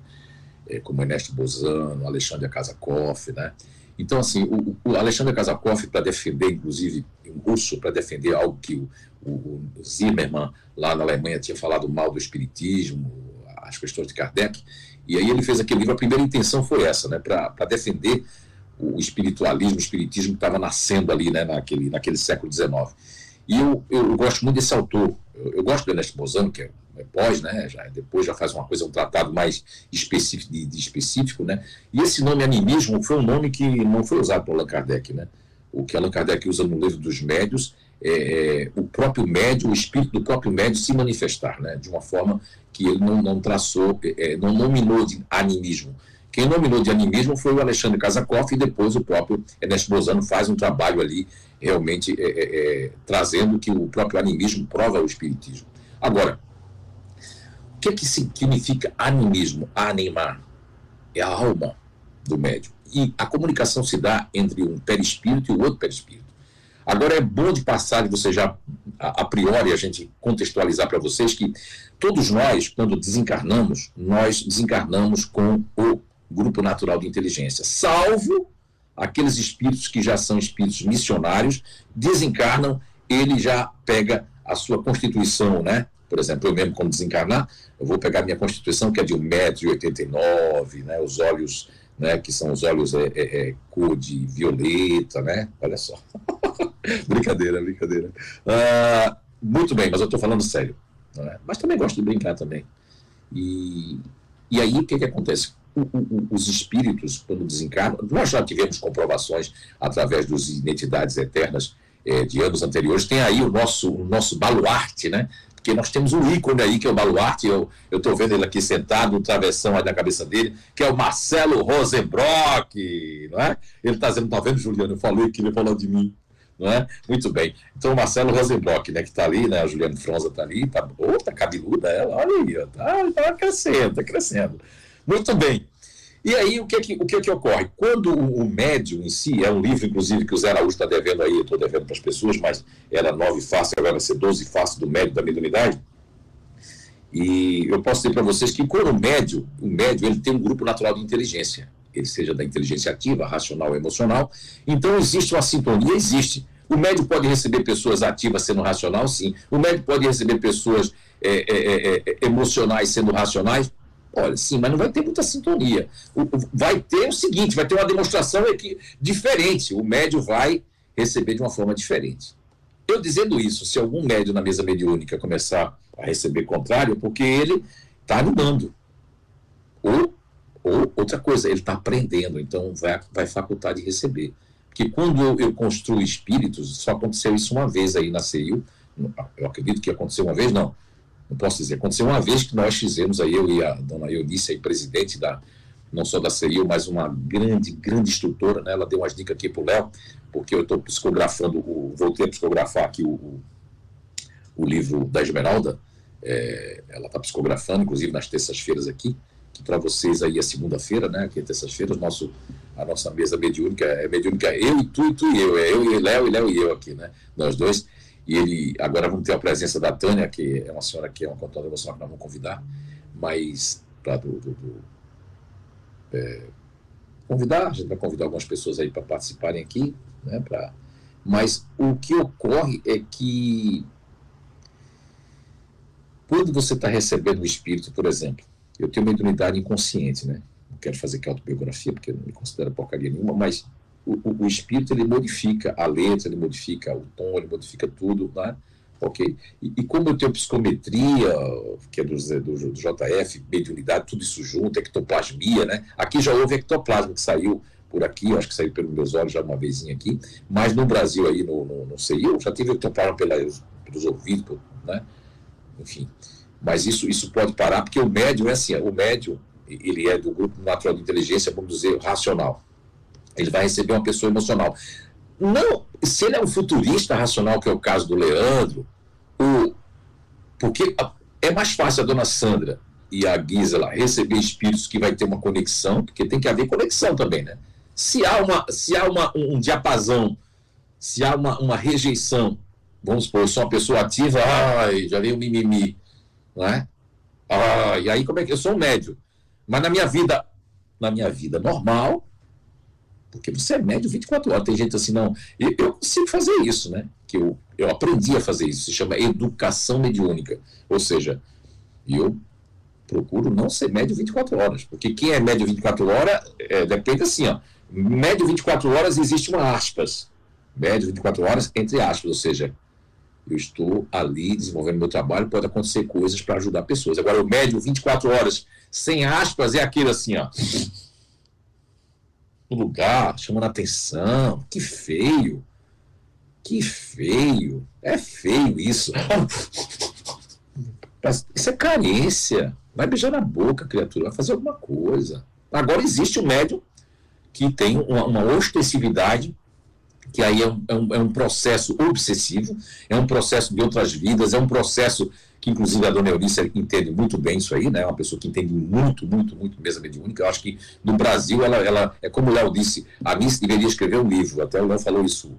como Ernesto Bozano, Alexandre Akasakoff, né? Então, assim, o Alexandre Akasakoff, para defender, inclusive, um russo, para defender algo que o Zimmermann, lá na Alemanha, tinha falado mal do espiritismo, as questões de Kardec, e aí ele fez aquele livro, a primeira intenção foi essa, né, para defender o espiritualismo, o espiritismo que estava nascendo ali, né, naquele século XIX. E eu gosto muito desse autor, eu gosto do Ernesto Bozano, que é pós, né, depois já faz um tratado mais específico, né, e esse nome animismo foi um nome que não foi usado por Allan Kardec, né, o que Allan Kardec usa no Livro dos Médiuns o próprio médium, o espírito do próprio médium se manifestar, né, de uma forma que ele não traçou, não nominou de animismo. Quem nominou de animismo foi o Alexandre Akasakoff e depois o próprio Ernesto Bozano faz um trabalho ali realmente trazendo que o próprio animismo prova o espiritismo. Agora, o que significa animismo? Animar é a alma do médium. E a comunicação se dá entre um perispírito e o outro perispírito. Agora é bom de passar, de você já, a priori, a gente contextualizar para vocês que todos nós, quando desencarnamos, nós desencarnamos com o grupo natural de inteligência, salvo aqueles espíritos que já são espíritos missionários, desencarnam, ele já pega a sua constituição, né? Por exemplo, eu mesmo, quando desencarnar, eu vou pegar minha constituição, que é de 1,89 m, né? Os olhos, né? Que são os olhos cor de violeta, né? Olha só. Brincadeira. Muito bem, mas eu estou falando sério. Né? Mas também gosto de brincar também. E aí, o que acontece? Os espíritos, quando desencarnam, nós já tivemos comprovações através das identidades eternas de anos anteriores. Tem aí o nosso baluarte, né? Porque nós temos um ícone aí, que é o baluarte. Eu estou vendo ele aqui sentado, um travessão aí na cabeça dele, que é o Marcelo Rosenbrock, não é? Ele está dizendo, tá vendo, Juliano? Eu falei que ele falou de mim. Não é? Muito bem. Então, o Marcelo Rosenbrock, né, que está ali, né, a Juliana Fronza está ali, tá cabeluda ela, olha aí, tá crescendo. Muito bem. E aí, o que ocorre? Quando o médium em si, é um livro, inclusive, que o Zé Araújo está devendo aí, eu estou devendo para as pessoas, mas era 9 faces, agora vai ser 12 faces do médium da mediunidade. E eu posso dizer para vocês que quando o médium ele tem um grupo natural de inteligência, ele seja da inteligência ativa, racional ou emocional, então existe uma sintonia, existe. O médium pode receber pessoas ativas sendo racional, sim. O médium pode receber pessoas emocionais sendo racionais, olha, sim, mas não vai ter muita sintonia. Vai ter o seguinte, vai ter uma demonstração diferente, o médium vai receber de uma forma diferente. Eu dizendo isso, se algum médium na mesa mediúnica começar a receber contrário, porque ele está animando. Ou outra coisa, ele está aprendendo, então vai facultar de receber. Porque quando eu construo espíritos, só aconteceu isso uma vez aí na CEIU, eu acredito que aconteceu uma vez, não posso dizer, aconteceu uma vez que nós fizemos, aí eu e a dona Eunice, aí, presidente não só da CEIU, mas uma grande instrutora, né? Ela deu umas dicas aqui para o Léo, porque eu estou psicografando, voltei a psicografar aqui o livro da Esmeralda, ela está psicografando, inclusive nas terças-feiras aqui, que para vocês aí é segunda-feira, né? Aqui é terças-feiras, a nossa mesa mediúnica é mediúnica eu e tu e eu, eu e Léo e eu aqui, né? Nós dois. E agora vamos ter a presença da Tânia, que é uma senhora que é uma contadora emocional que nós vamos convidar, mas para convidar, a gente vai convidar algumas pessoas aí para participarem aqui, né? Mas o que ocorre é que quando você está recebendo o espírito, por exemplo, eu tenho uma mediunidade inconsciente, né? Não quero fazer aqui autobiografia, porque eu não me considero porcaria nenhuma, mas o espírito, ele modifica a letra, ele modifica o tom, ele modifica tudo, né? Ok? E como eu tenho psicometria, que é do JF, mediunidade, tudo isso junto, ectoplasmia, né? Aqui já houve ectoplasma que saiu por aqui, eu acho que saiu pelos meus olhos já uma vezinha aqui, mas no Brasil aí, não sei, eu já tive ectoplasma pelos ouvidos, né? Enfim, mas isso pode parar, porque o médium é assim, o médium, ele é do grupo natural de inteligência, vamos dizer, racional. Ele vai receber uma pessoa emocional. Não, se ele é um futurista racional, que é o caso do Leandro, porque é mais fácil a dona Sandra e a Gisela receber espíritos que vai ter uma conexão, porque tem que haver conexão também, né? Se há um diapasão, se há uma rejeição, vamos supor, eu sou uma pessoa ativa, já veio o mimimi, não é? E aí como é que eu sou um médium? Mas na minha vida normal, porque você é médio 24 horas, tem gente assim, não, eu consigo fazer isso, né? Que eu aprendi a fazer isso, se chama educação mediúnica, ou seja, eu procuro não ser médio 24 horas, porque quem é médio 24 horas, depende assim, ó, médio 24 horas existe uma aspas, médio 24 horas entre aspas, ou seja, eu estou ali desenvolvendo meu trabalho, pode acontecer coisas para ajudar pessoas. Agora, o médio 24 horas sem aspas é aquele assim, ó, no lugar, chamando a atenção, que feio, é feio isso. Isso é carência, vai beijar na boca, criatura, vai fazer alguma coisa. Agora existe um médium que tem uma ostensividade, que aí é um processo obsessivo, é um processo de outras vidas, é um processo que, inclusive, a dona Eunice entende muito bem isso aí, né? É uma pessoa que entende muito mesa mediúnica. Eu acho que no Brasil, ela é como o Léo disse, a Anice deveria escrever um livro, até o Léo falou isso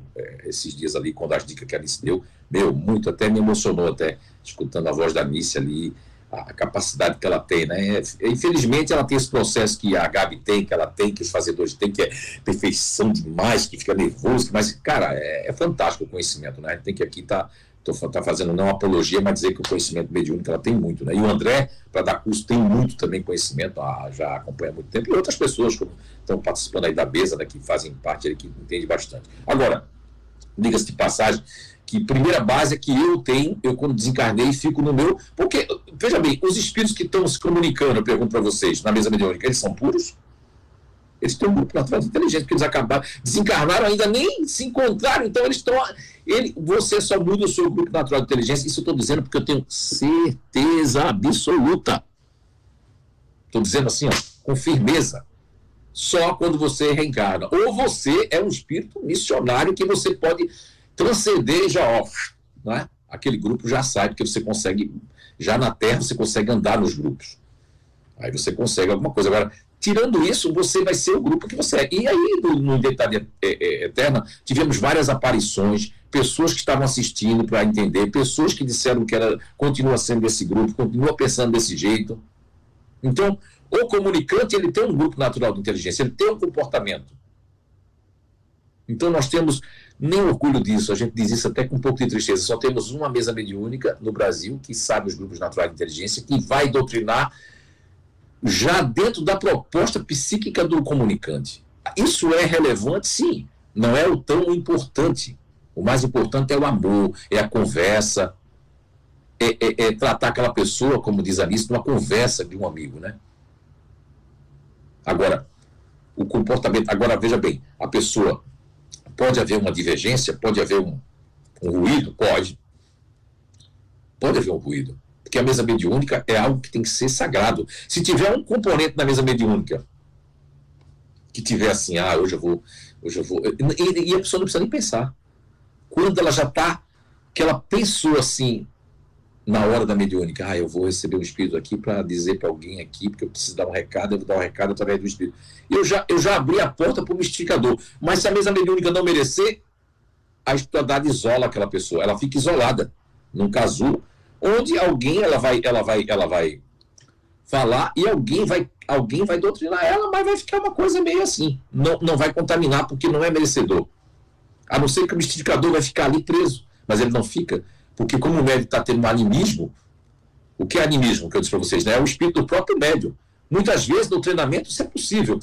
esses dias ali, quando as dicas que a Anice deu, muito, até me emocionou, até, escutando a voz da Anice ali, a capacidade que ela tem, né? Infelizmente, ela tem esse processo que a Gabi tem, que ela tem, que os fazedores têm, que é perfeição demais, que fica nervoso, mas, cara, é fantástico o conhecimento, né? A gente tem que aqui tá fazendo não apologia, mas dizer que o conhecimento mediúnico ela tem muito, né? E o André, para dar curso, tem muito também conhecimento, já acompanha há muito tempo, e outras pessoas que estão participando aí da mesa, né, que fazem parte aí, que entendem bastante. Agora, diga-se de passagem, que primeira base é que eu quando desencarnei, fico no meu... Porque, veja bem, os espíritos que estão se comunicando, eu pergunto para vocês, na mesa mediúnica, eles são puros? Eles têm um grupo natural de inteligência, porque eles acabaram, desencarnaram, ainda nem se encontraram, então eles estão... Você só muda o seu grupo natural de inteligência, isso eu estou dizendo porque eu tenho certeza absoluta. Estou dizendo assim, ó, com firmeza. Só quando você reencarna. Ou você é um espírito missionário que você pode transcender já, né? Aquele grupo já sai, porque você consegue, já na Terra, você consegue andar nos grupos. Aí você consegue alguma coisa. Agora, tirando isso, você vai ser o grupo que você é. E aí, no Identidade Eterna, tivemos várias aparições, pessoas que estavam assistindo para entender, pessoas que disseram que continua sendo desse grupo, continua pensando desse jeito. Então, o comunicante, ele tem um grupo natural de inteligência, ele tem um comportamento. Então, nós temos nem orgulho disso, a gente diz isso até com um pouco de tristeza. Só temos uma mesa mediúnica no Brasil que sabe os grupos naturais de inteligência, que vai doutrinar já dentro da proposta psíquica do comunicante. Isso é relevante, sim. Não é o tão importante. O mais importante é o amor, é a conversa, é tratar aquela pessoa, como diz a Alice, numa conversa de um amigo, né? Agora, o comportamento... Agora, veja bem, a pessoa... Pode haver uma divergência, pode haver um ruído? Pode. Pode haver um ruído. Porque a mesa mediúnica é algo que tem que ser sagrado. Se tiver um componente na mesa mediúnica que tiver assim, hoje eu vou... E a pessoa não precisa nem pensar. Quando ela já está... Que ela pensou assim, na hora da mediúnica, eu vou receber um espírito aqui para dizer para alguém aqui, porque eu preciso dar um recado, eu vou dar um recado através do espírito. Eu já abri a porta para o mistificador. Mas se a mesa mediúnica não merecer, a espiritualidade isola aquela pessoa. Ela fica isolada num casulo, onde alguém ela vai falar e alguém vai doutrinar ela, mas vai ficar uma coisa meio assim. Não vai contaminar, porque não é merecedor. A não ser que o mistificador vai ficar ali preso. Mas ele não fica, porque como o médium está tendo um animismo, o que é animismo, que eu disse para vocês, né? É o espírito do próprio médium. Muitas vezes, no treinamento, isso é possível.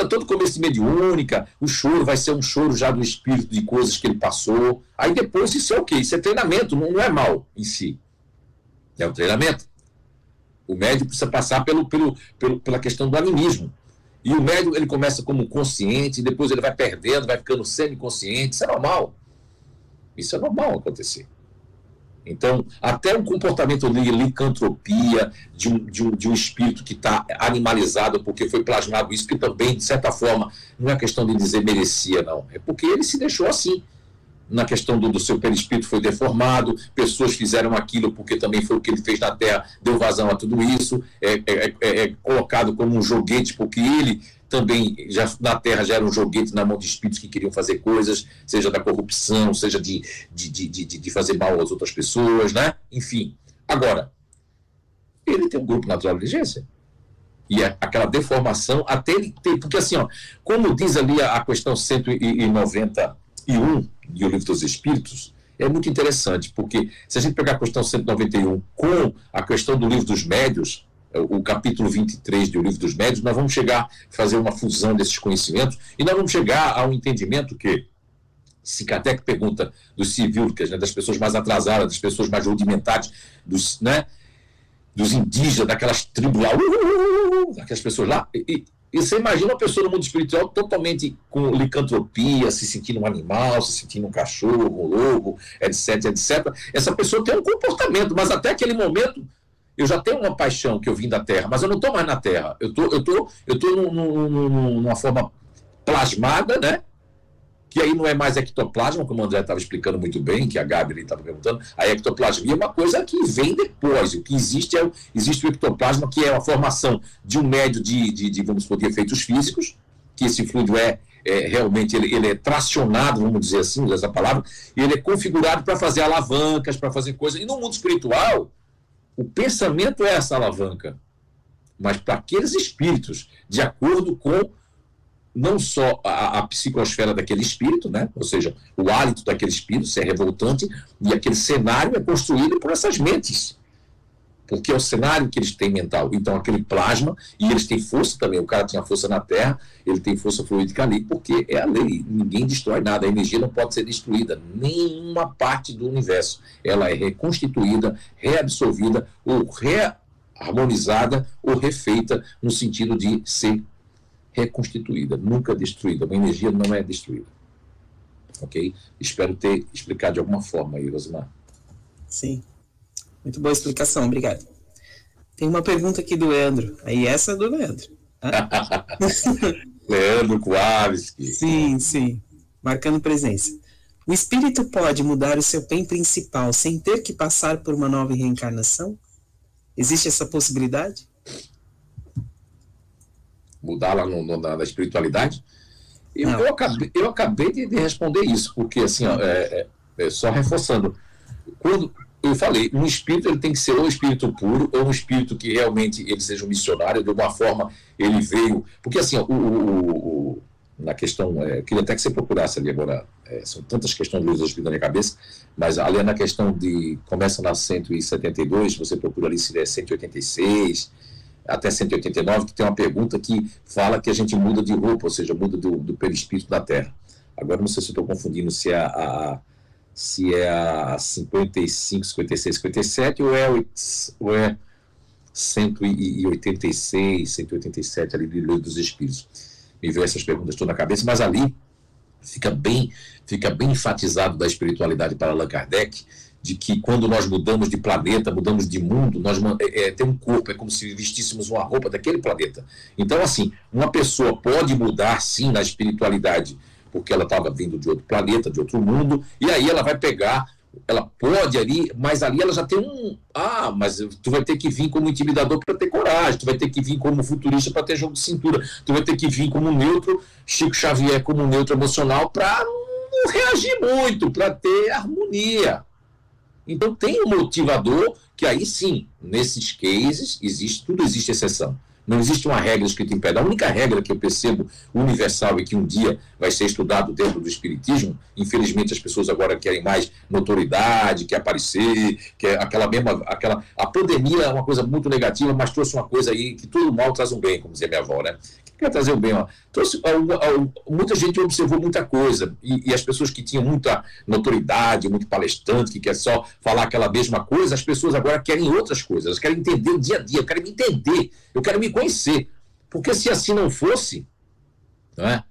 Todo começo de mediúnica, o choro vai ser um choro já do espírito de coisas que ele passou. Aí depois, isso é o quê? Isso é treinamento, não é mal em si. É um treinamento. O médium precisa passar pela questão do animismo. E o médium, ele começa como consciente, depois ele vai perdendo, vai ficando semiconsciente. Isso é normal. Isso é normal acontecer. Então, até um comportamento de licantropia, de um espírito que está animalizado, porque foi plasmado isso, que também, de certa forma, não é questão de dizer merecia, não. É porque ele se deixou assim. Na questão do seu perispírito foi deformado, pessoas fizeram aquilo porque também foi o que ele fez na Terra, deu vazão a tudo isso, é colocado como um joguete, porque ele também, na Terra, já era um joguete na mão de espíritos que queriam fazer coisas, seja da corrupção, seja de fazer mal às outras pessoas, né? Enfim. Agora, ele tem um grupo natural de inteligência. E aquela deformação, até ele ter... Porque assim, como diz ali a questão 191 de O Livro dos Espíritos, é muito interessante, porque se a gente pegar a questão 191 com a questão do Livro dos Médios, o capítulo 23 do Livro dos Médios, nós vamos chegar a fazer uma fusão desses conhecimentos e nós vamos chegar a um entendimento que, se Kardec pergunta dos civílicas, né, das pessoas mais atrasadas, das pessoas mais rudimentares, dos indígenas, daquelas tribos lá, aquelas pessoas lá, e você imagina uma pessoa no mundo espiritual totalmente com licantropia, se sentindo um animal, se sentindo um cachorro, um lobo, etc, etc. Essa pessoa tem um comportamento, mas até aquele momento eu já tenho uma paixão que eu vim da Terra, mas eu não estou mais na Terra. Eu tô numa forma plasmada, né? Que aí não é mais ectoplasma, como o André estava explicando muito bem, que a Gabi estava perguntando. A ectoplasmia é uma coisa que vem depois. O que existe existe o ectoplasma, que é a formação de um médio vamos supor, de efeitos físicos, que esse fluido realmente ele é tracionado, vamos dizer assim, essa palavra, e ele é configurado para fazer alavancas, para fazer coisas. E no mundo espiritual, O pensamento é essa alavanca, mas para aqueles espíritos, de acordo com não só a psicosfera daquele espírito, né? Ou seja, o hálito daquele espírito, se é revoltante, e aquele cenário é construído por essas mentes, porque é o cenário que eles têm mental. Então, aquele plasma, e eles têm força também, o cara tinha força na Terra, ele tem força fluídica ali, porque é a lei, ninguém destrói nada, a energia não pode ser destruída, nenhuma parte do universo, ela é reconstituída, reabsorvida, ou reharmonizada, ou refeita, no sentido de ser reconstituída, nunca destruída. Uma energia não é destruída. Ok? Espero ter explicado de alguma forma aí, Rosimar. Sim. Muito boa explicação, obrigado. Tem uma pergunta aqui do Leandro. Aí essa é do Leandro. Leandro Kowalski. Sim, sim. Marcando presença. O espírito pode mudar o seu bem principal sem ter que passar por uma nova reencarnação? Existe essa possibilidade? Mudar lá na espiritualidade? Eu acabei de responder isso, porque assim, ó, só reforçando, quando eu falei, um espírito ele tem que ser ou um espírito puro, ou um espírito que realmente ele seja um missionário, de alguma forma ele veio, porque assim, ó, na questão, eu queria até que você procurasse ali agora, são tantas questões de luz dos espíritos na minha cabeça, mas ali na questão de, começa na 172, você procura ali se é 186, até 189, que tem uma pergunta que fala que a gente muda de roupa, ou seja, muda do perispírito da Terra. Agora não sei se eu estou confundindo se é a 55, 56, 57 ou é 186, 187 ali do Livro dos Espíritos. Me veio essas perguntas todas na cabeça, mas ali fica bem enfatizado da espiritualidade para Allan Kardec, de que quando nós mudamos de planeta, mudamos de mundo, nós tem um corpo, é como se vestíssemos uma roupa daquele planeta. Então, assim, uma pessoa pode mudar, sim, na espiritualidade, porque ela estava vindo de outro planeta, de outro mundo, e aí ela vai pegar, ela pode ali, mas ali ela já tem mas tu vai ter que vir como intimidador para ter coragem, tu vai ter que vir como futurista para ter jogo de cintura, tu vai ter que vir como neutro, Chico Xavier como neutro emocional, para não reagir muito, para ter harmonia. Então tem um motivador que aí sim, nesses cases, tudo existe exceção. Não existe uma regra escrita em pedra. A única regra que eu percebo universal e que um dia vai ser estudado dentro do espiritismo, infelizmente as pessoas agora querem mais notoriedade, quer aparecer, quer a pandemia é uma coisa muito negativa, mas trouxe uma coisa aí que todo mal traz um bem, como dizia minha avó, né? Quer trazer o bem, ó. Trouxe, muita gente observou muita coisa, e as pessoas que tinham muita notoriedade, muito palestrante, que quer só falar aquela mesma coisa, as pessoas agora querem outras coisas, elas querem entender o dia a dia, eu quero me entender, eu quero me conhecer, porque se assim não fosse, não é?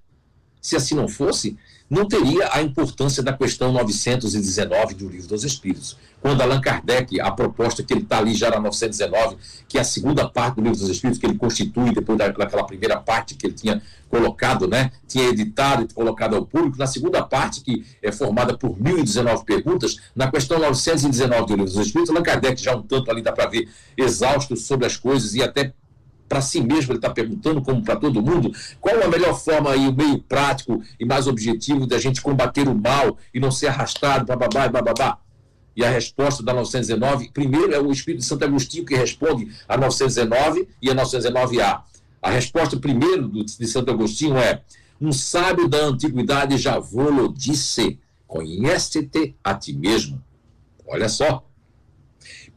Se assim não fosse, não teria a importância da questão 919 do Livro dos Espíritos. Quando Allan Kardec, a proposta que ele está ali já na 919, que é a segunda parte do Livro dos Espíritos, que ele constitui depois daquela primeira parte que ele tinha colocado, né, tinha editado e colocado ao público, na segunda parte, que é formada por 1019 perguntas, na questão 919 do Livro dos Espíritos, Allan Kardec já um tanto ali dá para ver exausto sobre as coisas e até para si mesmo ele está perguntando, como para todo mundo, qual a melhor forma aí, o meio prático e mais objetivo da gente combater o mal e não ser arrastado, bababá e bababá. E a resposta da 919, primeiro é o Espírito de Santo Agostinho que responde a 919 e a 919A. A resposta primeiro de Santo Agostinho é: um sábio da antiguidade já vou-lo disse, conhece-te a ti mesmo. Olha só.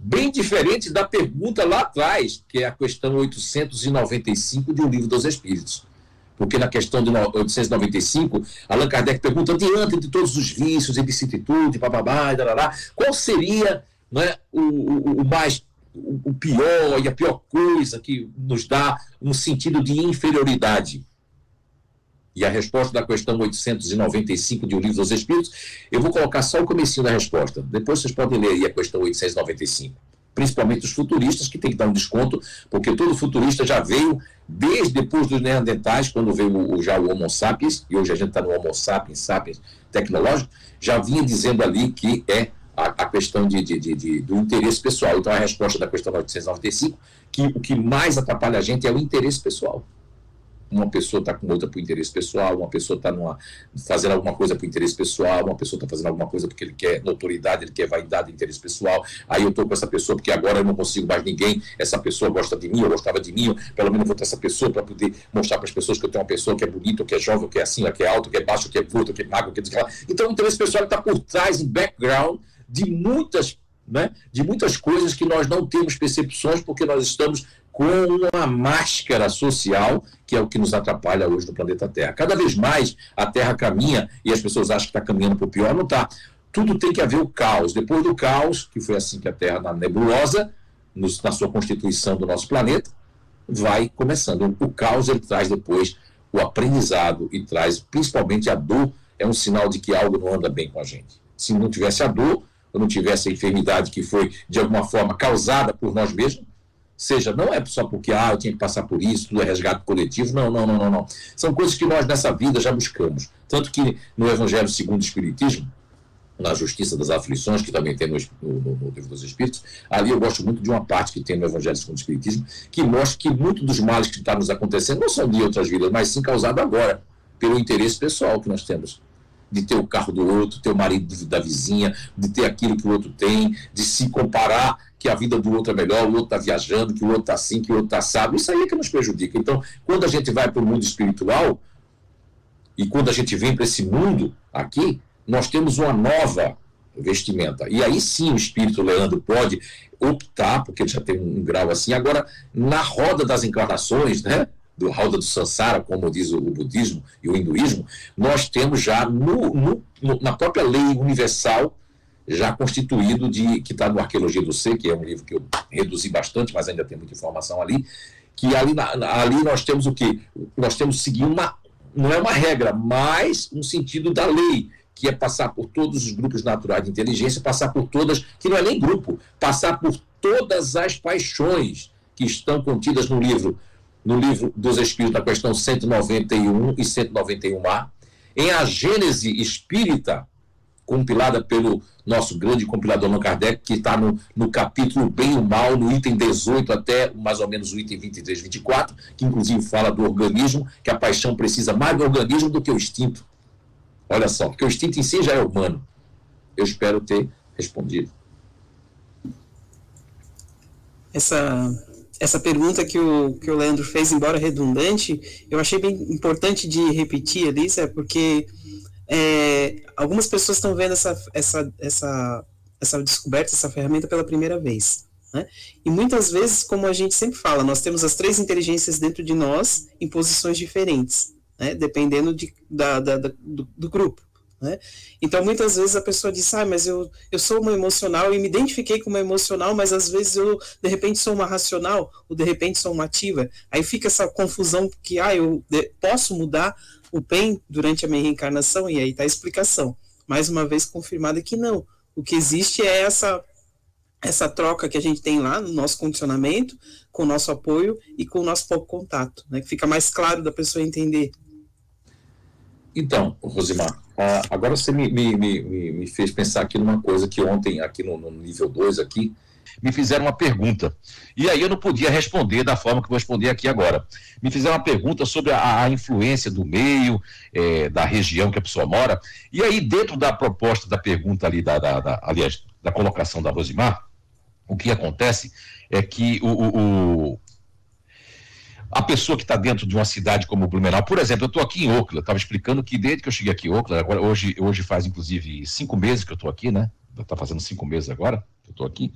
Bem diferente da pergunta lá atrás, que é a questão 895 de O Livro dos Espíritos. Porque na questão de 895, Allan Kardec pergunta, diante de todos os vícios e vicissitude, bababá, qual seria, né, o pior e a pior coisa que nos dá um sentido de inferioridade? E a resposta da questão 895 de O Livro dos Espíritos, eu vou colocar só o comecinho da resposta. Depois vocês podem ler aí a questão 895. Principalmente os futuristas, que tem que dar um desconto, porque todo futurista já veio, desde depois dos Neandertais, quando veio já o Homo sapiens, e hoje a gente está no Homo sapiens tecnológico, já vinha dizendo ali que é a questão do interesse pessoal. Então a resposta da questão 895, que o que mais atrapalha a gente é o interesse pessoal. Uma pessoa está com outra por interesse pessoal, uma pessoa está fazendo alguma coisa por interesse pessoal, uma pessoa está fazendo alguma coisa porque ele quer notoriedade, ele quer vaidade, interesse pessoal. Aí eu estou com essa pessoa porque agora eu não consigo mais ninguém, essa pessoa gosta de mim, eu gostava de mim, pelo menos eu vou ter essa pessoa para poder mostrar para as pessoas que eu tenho uma pessoa que é bonita, que é jovem, que é assim, que é alto, que é baixo, que é gordo, que é magro, que é descalado. Então o interesse pessoal está por trás, em background, de muitas coisas que nós não temos percepções porque nós estamos com uma máscara social, que é o que nos atrapalha hoje no planeta Terra. Cada vez mais a Terra caminha, e as pessoas acham que está caminhando para o pior, não está. Tudo tem que haver o caos. Depois do caos, que foi assim que a Terra, na nebulosa, na sua constituição do nosso planeta, vai começando. O caos, ele traz depois o aprendizado e traz, principalmente a dor, é um sinal de que algo não anda bem com a gente. Se não tivesse a dor, ou não tivesse a enfermidade que foi, de alguma forma, causada por nós mesmos, seja, não é só porque eu tinha que passar por isso, tudo é resgate coletivo, não. São coisas que nós nessa vida já buscamos. Tanto que no Evangelho segundo o Espiritismo, na Justiça das Aflições, que também tem no Livro dos Espíritos, ali eu gosto muito de uma parte que tem no Evangelho segundo o Espiritismo, que mostra que muito dos males que estão nos acontecendo não são de outras vidas, mas sim causados agora, pelo interesse pessoal que nós temos. De ter o carro do outro, ter o marido da vizinha, de ter aquilo que o outro tem, de se comparar que a vida do outro é melhor, o outro está viajando, que o outro está assim, que o outro está sábio. Isso aí é que nos prejudica. Então, quando a gente vai para o mundo espiritual, e quando a gente vem para esse mundo aqui, nós temos uma nova vestimenta. E aí sim o espírito Leandro pode optar, porque ele já tem um grau assim. Agora, na roda das encarnações, né? Do roda do Sansara, como diz o budismo e o hinduísmo, nós temos já na própria lei universal, já constituído, que está no Arqueologia do Ser, que é um livro que eu reduzi bastante, mas ainda tem muita informação ali, que ali nós temos o quê? Nós temos que seguir não é uma regra, mas um sentido da lei, que é passar por todos os grupos naturais de inteligência, passar por todas, que não é nem grupo, passar por todas as paixões que estão contidas no livro dos Espíritos, na questão 191 e 191A, em A Gênese Espírita, compilada pelo nosso grande compilador Allan Kardec, que está no capítulo Bem e o Mal, no item 18 até mais ou menos o item 23, 24, que inclusive fala do organismo, que a paixão precisa mais do organismo do que o instinto. Olha só, porque o instinto em si já é humano. Eu espero ter respondido. Essa pergunta que o Leandro fez, embora redundante, eu achei bem importante de repetir ali, sabe? Porque algumas pessoas estão vendo essa descoberta, essa ferramenta pela primeira vez, né? E muitas vezes, como a gente sempre fala, nós temos as três inteligências dentro de nós em posições diferentes, né? Dependendo do grupo. Né? Então muitas vezes a pessoa diz, mas eu sou uma emocional e me identifiquei com uma emocional, mas às vezes eu de repente sou uma racional, ou de repente sou uma ativa. Aí fica essa confusão que eu posso mudar o PEN durante a minha reencarnação, e aí está a explicação, mais uma vez confirmada que não. O que existe é essa troca que a gente tem lá no nosso condicionamento, com o nosso apoio e com o nosso pouco contato, né? Que fica mais claro da pessoa entender. Então, Rosimar, agora você me fez pensar aqui numa coisa que ontem, aqui no nível 2, aqui, me fizeram uma pergunta. E aí eu não podia responder da forma que vou responder aqui agora. Me fizeram uma pergunta sobre a influência do meio, da região que a pessoa mora. E aí, dentro da proposta da pergunta ali, aliás, da colocação da Rosimar, o que acontece é que a pessoa que está dentro de uma cidade como Blumenau, por exemplo, eu estou aqui em Oakland, estava explicando que desde que eu cheguei aqui em Oakland, agora, hoje faz inclusive 5 meses que eu estou aqui, né? Está fazendo 5 meses agora que eu estou aqui.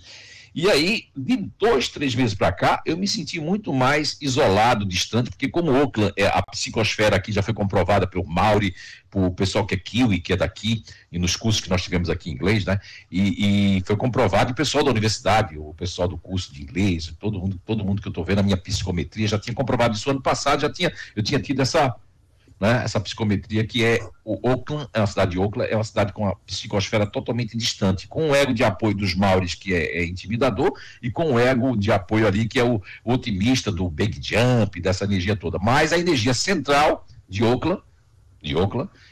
E aí, de 2, 3 meses para cá, eu me senti muito mais isolado, distante, porque como Oakland, a psicosfera aqui já foi comprovada pelo Mauri, por pessoal que é kiwi, que é daqui, e nos cursos que nós tivemos aqui em inglês, né? E foi comprovado, e o pessoal da universidade, o pessoal do curso de inglês, todo mundo que eu estou vendo, a minha psicometria, já tinha comprovado isso ano passado, eu tinha tido essa psicometria, que o Oakland, a cidade de Oakland é uma cidade com a psicosfera totalmente distante, com o ego de apoio dos Maoris, que é intimidador, e com o ego de apoio ali, que é o otimista do big jump, dessa energia toda. Mas a energia central de Oakland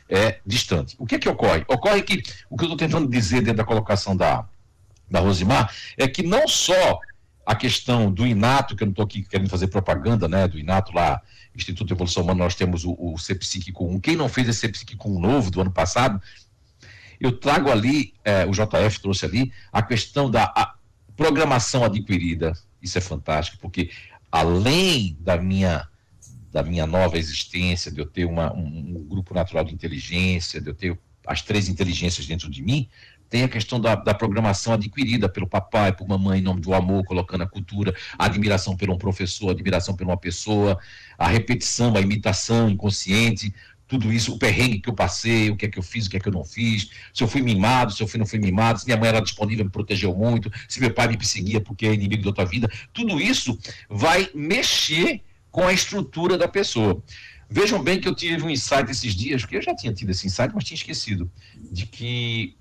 é distante. O que é que ocorre? Ocorre que, o que eu estou tentando dizer dentro da colocação da Rosimar, é que não só a questão do Inato, que eu não estou aqui querendo fazer propaganda, né, do Inato lá, Instituto de Evolução Humana, nós temos o CPSIC 1. Quem não fez esse CPSIC 1 novo do ano passado, eu trago ali, o JF trouxe ali, a questão da programação adquirida. Isso é fantástico, porque além da minha nova existência, de eu ter um grupo natural de inteligência, de eu ter as 3 inteligências dentro de mim, tem a questão da programação adquirida pelo papai, por mamãe, em nome do amor, colocando a cultura, a admiração por um professor, a admiração por uma pessoa, a repetição, a imitação inconsciente, tudo isso, o perrengue que eu passei, o que é que eu fiz, o que é que eu não fiz, se eu fui mimado, se eu não fui mimado, se minha mãe era disponível, me protegeu muito, se meu pai me perseguia porque é inimigo da outra vida, tudo isso vai mexer com a estrutura da pessoa. Vejam bem que eu tive um insight esses dias, porque eu já tinha tido esse insight, mas tinha esquecido, de que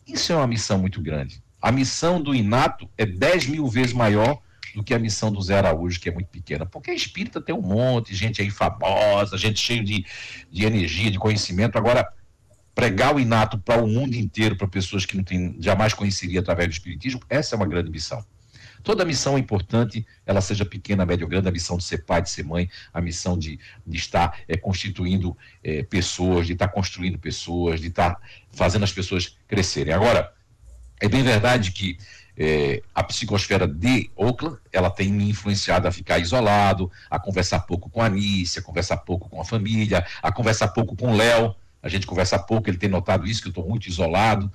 isso é uma missão muito grande. A missão do Inato é 10 mil vezes maior do que a missão do Zé Araújo, que é muito pequena. Porque a espírita tem um monte de gente aí famosa, gente cheia de energia, de conhecimento. Agora, pregar o Inato para o mundo inteiro, para pessoas que jamais conheceria através do espiritismo, essa é uma grande missão. Toda missão é importante, ela seja pequena, média ou grande, a missão de ser pai, de ser mãe, a missão de estar constituindo pessoas, de estar construindo pessoas, de estar fazendo as pessoas crescerem. Agora, é bem verdade que a psicosfera de Oakland, ela tem me influenciado a ficar isolado, a conversar pouco com a Anice, a conversar pouco com a família, a conversar pouco com o Léo. A gente conversa pouco, ele tem notado isso, que eu estou muito isolado,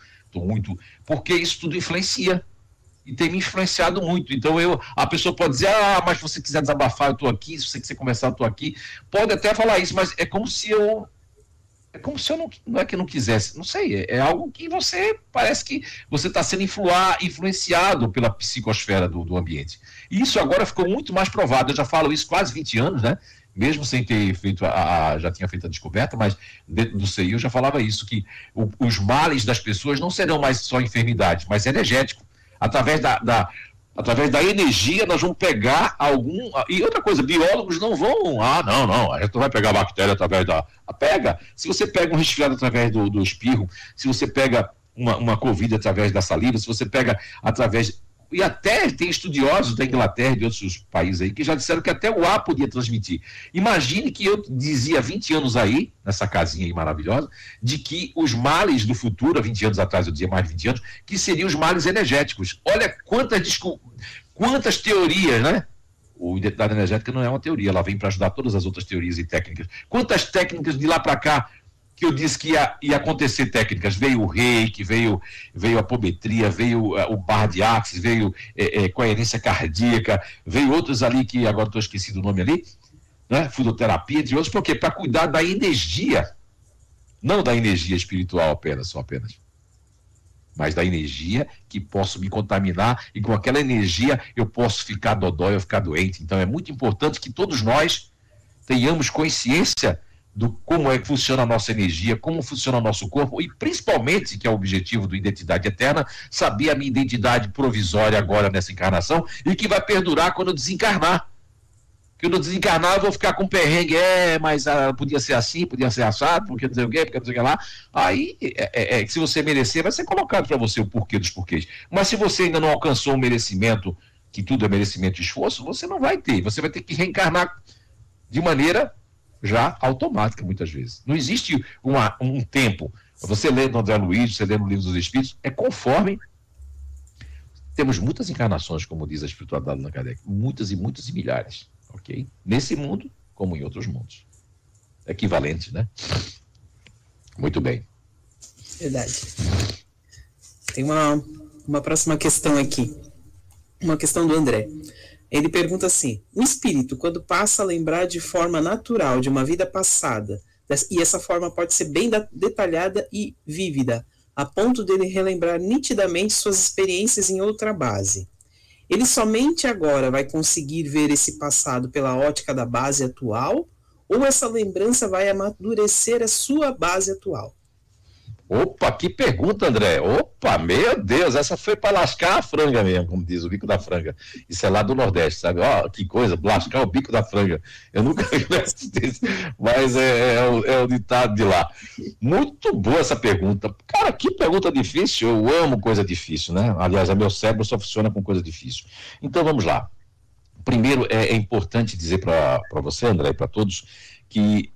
porque isso tudo influencia. E tem me influenciado muito. Então a pessoa pode dizer, mas se você quiser desabafar, eu estou aqui, se você quiser conversar, eu estou aqui. Pode até falar isso, mas é como se eu não é que eu não quisesse, não sei, é algo que parece que você está sendo influenciado pela psicosfera do ambiente. E isso agora ficou muito mais provado. Eu já falo isso quase 20 anos, né? Mesmo sem ter feito, já tinha feito a descoberta, mas dentro do CI eu já falava isso, que os males das pessoas não serão mais só enfermidade, mas energético. Através da energia, nós vamos pegar E outra coisa, biólogos não vão. Não, a gente não vai pegar a bactéria através Pega. Se você pega um resfriado através do espirro, se você pega uma Covid através da saliva, se você pega através. E até tem estudiosos da Inglaterra e de outros países aí que já disseram que até o ar podia transmitir. Imagine que eu dizia 20 anos aí, nessa casinha aí maravilhosa, de que os males do futuro, há 20 anos atrás, eu dizia mais de 20 anos, que seriam os males energéticos. Olha quantas teorias, né? O identidade energética não é uma teoria, ela vem para ajudar todas as outras teorias e técnicas. Quantas técnicas de lá para cá que eu disse que ia acontecer técnicas? Veio o reiki, veio a apometria, veio o barra de axis, veio coerência cardíaca, veio outros ali que agora estou esquecido o nome ali, né? Fluidoterapia, entre outros. Por quê? Para cuidar da energia, não da energia espiritual apenas, mas da energia que posso me contaminar e com aquela energia eu posso ficar dodói ou ficar doente. Então é muito importante que todos nós tenhamos consciência do como é que funciona a nossa energia, como funciona o nosso corpo e principalmente, que é o objetivo do Identidade Eterna, saber a minha identidade provisória agora nessa encarnação e que vai perdurar quando eu desencarnar. Quando eu desencarnar eu vou ficar com perrengue, mas podia ser assim, podia ser assado, porque não sei o quê, porque não sei o que lá. Aí, se você merecer, vai ser colocado para você o porquê dos porquês. Mas se você ainda não alcançou o merecimento, que tudo é merecimento e esforço, você não vai ter. Você vai ter que reencarnar de maneira já automática, muitas vezes. Não existe um tempo. Você lê no André Luiz, você lê no Livro dos Espíritos, é conforme. Temos muitas encarnações, como diz a espiritualidade de Allan Kardec, muitas e muitas e milhares, ok? Nesse mundo, como em outros mundos. Equivalente, né? Muito bem. Verdade. Tem uma próxima questão aqui. Uma questão do André. Ele pergunta assim: o espírito, quando passa a lembrar de forma natural de uma vida passada, e essa forma pode ser bem detalhada e vívida, a ponto dele relembrar nitidamente suas experiências em outra base, ele somente agora vai conseguir ver esse passado pela ótica da base atual, ou essa lembrança vai amadurecer a sua base atual? Opa, que pergunta, André. Opa, meu Deus, essa foi para lascar a franga mesmo, como diz o bico da franga. Isso é lá do Nordeste, sabe? Ó, que coisa, lascar o bico da franga. Eu nunca vi isso, mas é o ditado de lá. Muito boa essa pergunta. Cara, que pergunta difícil. Eu amo coisa difícil, né? Aliás, meu cérebro só funciona com coisa difícil. Então, vamos lá. Primeiro, é importante dizer para você, André, e para todos, que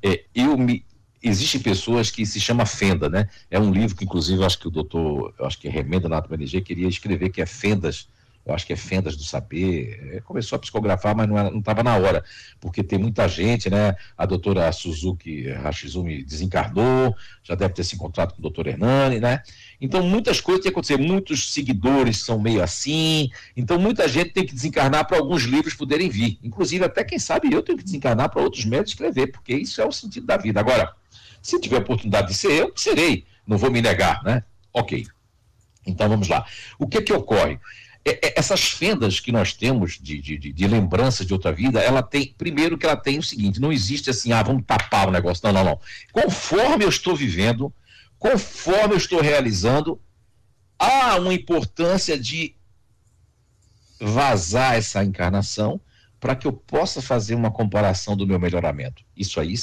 existem pessoas que se chama Fenda, né? É um livro que, inclusive, eu acho que Remenda Nato BNG queria escrever, que é Fendas, eu acho que é Fendas do Saber. Começou a psicografar, mas não estava na hora, porque tem muita gente, né? A doutora Suzuki Hashizumi desencarnou, já deve ter se encontrado com o doutor Hernani, né? Então, muitas coisas têm que acontecer, muitos seguidores são meio assim, então muita gente tem que desencarnar para alguns livros poderem vir. Inclusive, até quem sabe eu tenho que desencarnar para outros médicos escrever, porque isso é o sentido da vida. Agora, se tiver a oportunidade de ser eu, serei. Não vou me negar, né? Ok. Então, vamos lá. O que ocorre? Essas fendas que nós temos de lembranças de outra vida, ela tem, primeiro que ela tem o seguinte, não existe assim, vamos tapar o negócio. Não. Conforme eu estou vivendo, conforme eu estou realizando, há uma importância de vazar essa encarnação para que eu possa fazer uma comparação do meu melhoramento. Isso aí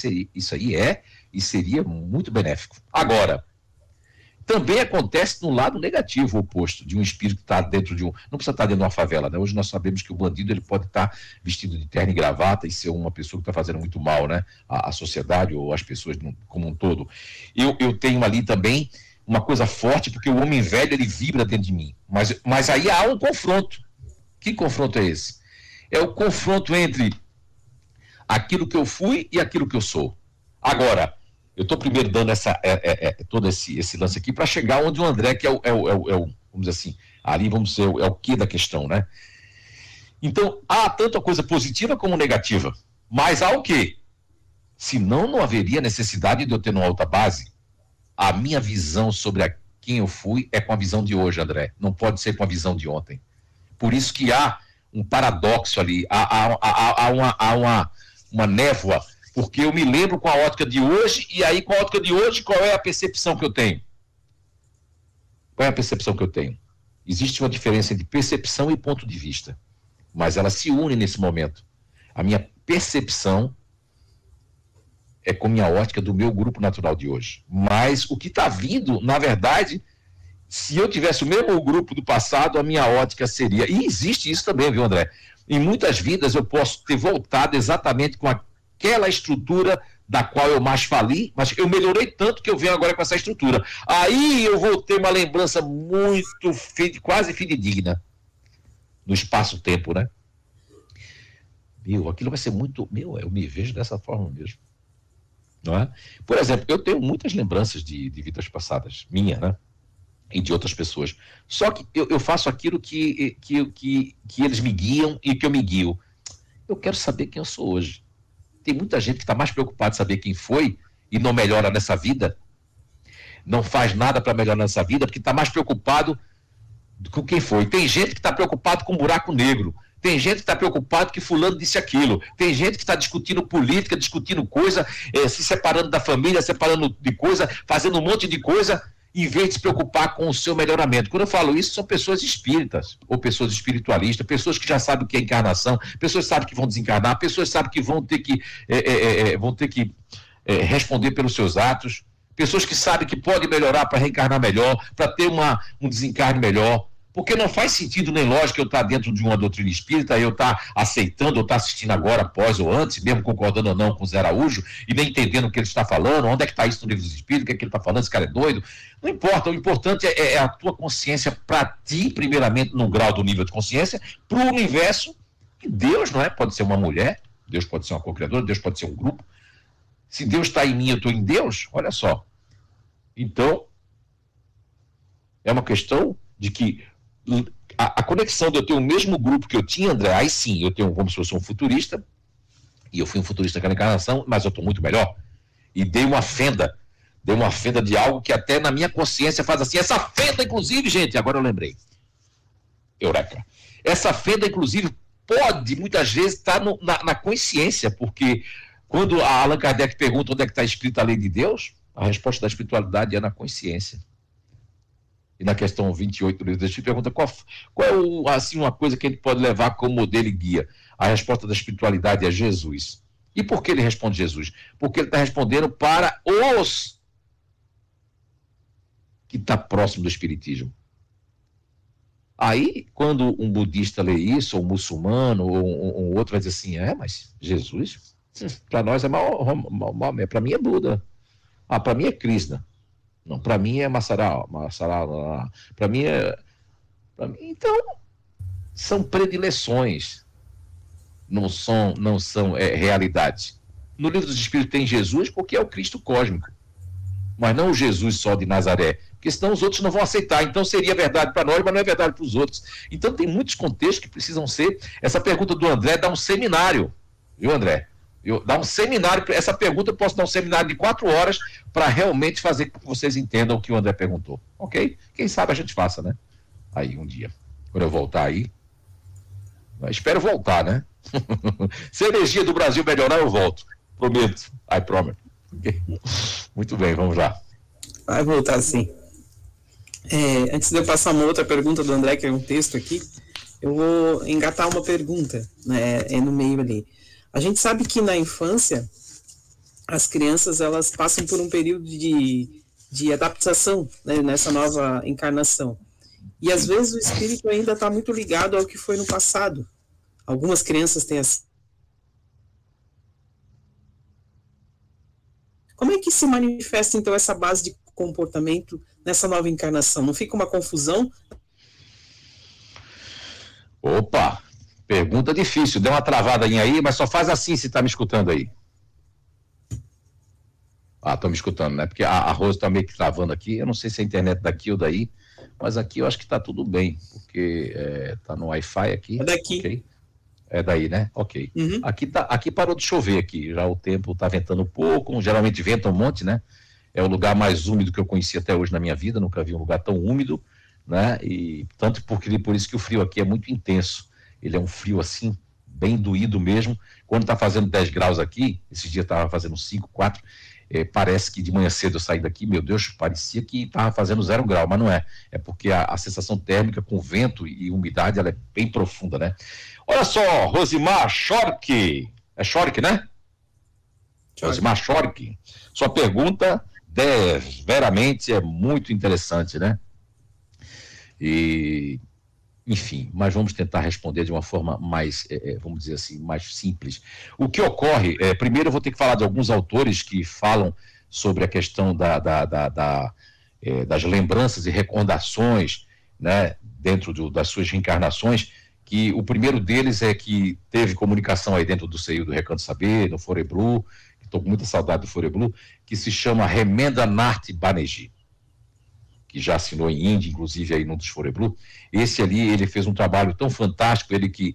seria muito benéfico. Agora, também acontece no lado negativo, oposto, de um espírito que está dentro de um... Não precisa estar dentro de uma favela, né? Hoje nós sabemos que o bandido ele pode estar vestido de terno e gravata e ser uma pessoa que está fazendo muito mal, né? À sociedade ou às pessoas como um todo. Eu tenho ali também uma coisa forte, porque o homem velho ele vibra dentro de mim. Mas aí há um confronto. Que confronto é esse? É o confronto entre aquilo que eu fui e aquilo que eu sou. Agora, eu estou primeiro dando todo esse lance aqui para chegar onde o André, que é o vamos dizer assim, ali vamos dizer, é o quê da questão, né? Então, há tanto a coisa positiva como negativa, mas há o quê? Senão não haveria necessidade de eu ter uma alta base. A minha visão sobre quem eu fui é com a visão de hoje, André, não pode ser com a visão de ontem. Por isso que há um paradoxo ali, há uma névoa, porque eu me lembro com a ótica de hoje, e aí com a ótica de hoje, qual é a percepção que eu tenho? Qual é a percepção que eu tenho? Existe uma diferença entre percepção e ponto de vista, mas ela se une nesse momento. A minha percepção é com a minha ótica do meu grupo natural de hoje. Mas o que está vindo, na verdade, se eu tivesse o mesmo grupo do passado, a minha ótica seria... E existe isso também, viu, André? Em muitas vidas eu posso ter voltado exatamente com aquela estrutura da qual eu mais fali, mas eu melhorei tanto que eu venho agora com essa estrutura. Aí eu vou ter uma lembrança muito, quase fidedigna no espaço-tempo, né? Aquilo vai ser muito... eu me vejo dessa forma mesmo. Não é? Por exemplo, eu tenho muitas lembranças de vidas passadas, minha, né? E de outras pessoas. Só que eu faço aquilo que eles me guiam e que eu me guio. Eu quero saber quem eu sou hoje. Tem muita gente que está mais preocupada em saber quem foi e não melhora nessa vida. Não faz nada para melhorar nessa vida, porque está mais preocupado com quem foi. Tem gente que está preocupado com um buraco negro. Tem gente que está preocupado que fulano disse aquilo. Tem gente que está discutindo política, discutindo coisa, se separando da família, separando de coisa, fazendo um monte de coisa, em vez de se preocupar com o seu melhoramento. Quando eu falo isso, são pessoas espíritas, ou pessoas espiritualistas, pessoas que já sabem o que é encarnação, pessoas que sabem que vão desencarnar, pessoas que sabem que vão ter que responder pelos seus atos, pessoas que sabem que podem melhorar para reencarnar melhor, para ter um desencarne melhor. Porque não faz sentido nem lógico eu estar dentro de uma doutrina espírita, eu estar aceitando, ou estar assistindo agora, após ou antes, mesmo concordando ou não com o Zé Araújo, e nem entendendo o que ele está falando, onde é que está isso no livro dos espíritos, o que é que ele está falando, esse cara é doido. Não importa, o importante é a tua consciência para ti, primeiramente, no grau do nível de consciência, para o universo, que Deus, não é? Pode ser uma mulher, Deus pode ser uma co-criadora, Deus pode ser um grupo. Se Deus está em mim, eu estou em Deus, olha só. Então, é uma questão de que a conexão de eu ter o mesmo grupo que eu tinha, André, aí sim, eu tenho, vamos supor, eu sou um futurista, e eu fui um futurista naquela encarnação, mas eu estou muito melhor. E dei uma fenda de algo que até na minha consciência faz assim, essa fenda, inclusive, gente, agora eu lembrei. Eureka. Essa fenda, inclusive, pode, muitas vezes, estar na consciência, porque quando a Allan Kardec pergunta onde é que está escrita a lei de Deus, A resposta da espiritualidade é na consciência. E na questão 28 do livro do Espírito, pergunta qual é assim, uma coisa que a gente pode levar como modelo e guia. A resposta da espiritualidade é Jesus. E por que ele responde Jesus? Porque ele está respondendo para os que está próximo do espiritismo. Aí, quando um budista lê isso, ou um muçulmano, ou um outro vai dizer assim, mas Jesus, para nós é para mim é Buda. Para mim é Krishna. Não, para mim é Massará, para mim é... Então, são predileções, não são realidades. No livro dos Espíritos tem Jesus porque é o Cristo cósmico, mas não o Jesus só de Nazaré, porque senão os outros não vão aceitar. Então seria verdade para nós, mas não é verdade para os outros. Então tem muitos contextos que precisam ser... Essa pergunta do André dá um seminário, viu, André? Dá um seminário, essa pergunta eu posso dar um seminário de 4 horas para realmente fazer com que vocês entendam o que o André perguntou, ok? Quem sabe a gente faça, né? Aí um dia, quando eu voltar aí, eu espero voltar, né? Se a energia do Brasil melhorar, eu volto, prometo, I promise. Okay? Muito bem, vamos lá. Vai voltar sim. Antes de eu passar uma outra pergunta do André, que é um texto aqui, eu vou engatar uma pergunta, né, no meio ali. A gente sabe que na infância, as crianças elas passam por um período de adaptação, né, nessa nova encarnação. E às vezes o espírito ainda está muito ligado ao que foi no passado. Algumas crianças têm assim. Como é que se manifesta, então, essa base de comportamento nessa nova encarnação? Não fica uma confusão? Opa! Pergunta difícil, deu uma travadinha aí, mas só faz assim se está me escutando aí. Estão me escutando, né? Porque a Rose está meio que travando aqui, eu não sei se é a internet daqui ou daí, mas aqui eu acho que está tudo bem, porque está no Wi-Fi aqui. É daqui. Okay? É daí, né? Ok. Uhum. Aqui parou de chover aqui, já o tempo está ventando um pouco, geralmente venta um monte, né? É o lugar mais úmido que eu conheci até hoje na minha vida, nunca vi um lugar tão úmido, né? E tanto por isso que o frio aqui é muito intenso. Ele é um frio assim, bem doído mesmo. Quando está fazendo 10 graus aqui, esse dia estava fazendo 5, 4, parece que de manhã cedo eu saí daqui, meu Deus, parecia que estava fazendo 0 grau, mas não é. É porque a sensação térmica com vento e umidade, ela é bem profunda, né? Olha só, Rosimar Schork, é Schork, né? Rosimar Schork, sua pergunta veramente é muito interessante, né? Enfim, mas vamos tentar responder de uma forma mais, vamos dizer assim, mais simples. O que ocorre, primeiro eu vou ter que falar de alguns autores que falam sobre a questão das lembranças e recordações, né, dentro das suas reencarnações, que o primeiro deles é que teve comunicação aí dentro do seio do Recanto Saber, no Foreblu, estou com muita saudade do Foreblu, que se chama Remendanath Banerjee, que já assinou em Índia, inclusive aí num dos Foreblu. Esse ali, ele fez um trabalho tão fantástico, ele que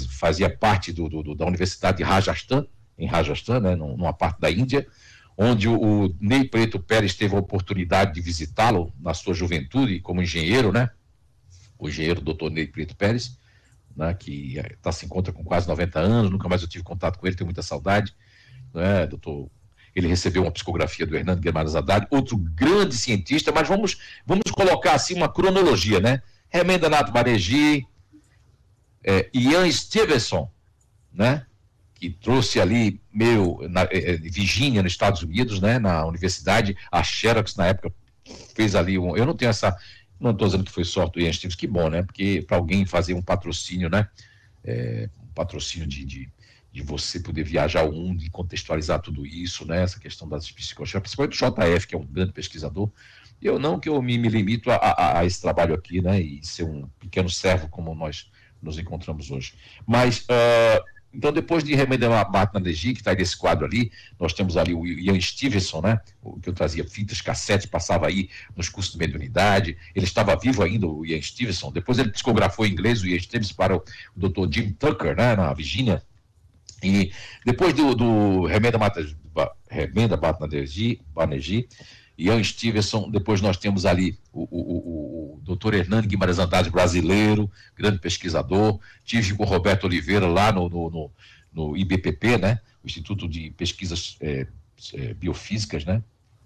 fazia parte da Universidade de Rajasthan, em Rajasthan, né, numa parte da Índia, onde o Ney Preto Pérez teve a oportunidade de visitá-lo na sua juventude como engenheiro, né? O engenheiro Dr. Ney Preto Pérez, né, que se encontra com quase 90 anos, nunca mais eu tive contato com ele, tenho muita saudade, né, doutor. Ele recebeu uma psicografia do Hernando Guimarães Haddad, outro grande cientista, mas vamos colocar assim uma cronologia, né? Remendanath Banerjee, Ian Stevenson, né? Que trouxe ali Virgínia, nos Estados Unidos, né? Na universidade, a Xerox na época fez ali eu não tenho não estou dizendo que foi sorte do Ian Stevenson, que bom, né? Porque para alguém fazer um patrocínio, né? Um patrocínio de você poder viajar ao mundo e contextualizar tudo isso, né? Essa questão das psicologias, principalmente do JF, que é um grande pesquisador. Eu me limito a esse trabalho aqui, né? E ser um pequeno servo como nós nos encontramos hoje. Mas, então, depois de Remendanath Banerjee, que está aí nesse quadro ali, nós temos ali o Ian Stevenson, né? O que eu trazia fitas, cassetes, passava aí nos cursos de mediunidade. Ele estava vivo ainda, o Ian Stevenson. Depois ele psicografou em inglês o Ian Stevenson para o Dr. Jim Tucker, né? Na Virgínia. E depois do Remendanath Banerjee, Ian Stevenson, depois nós temos ali o Dr. Hernando Guimarães Haddad, brasileiro, grande pesquisador. Tive com o Roberto Oliveira lá no IBPP, né? O Instituto de Pesquisas biofísicas, né?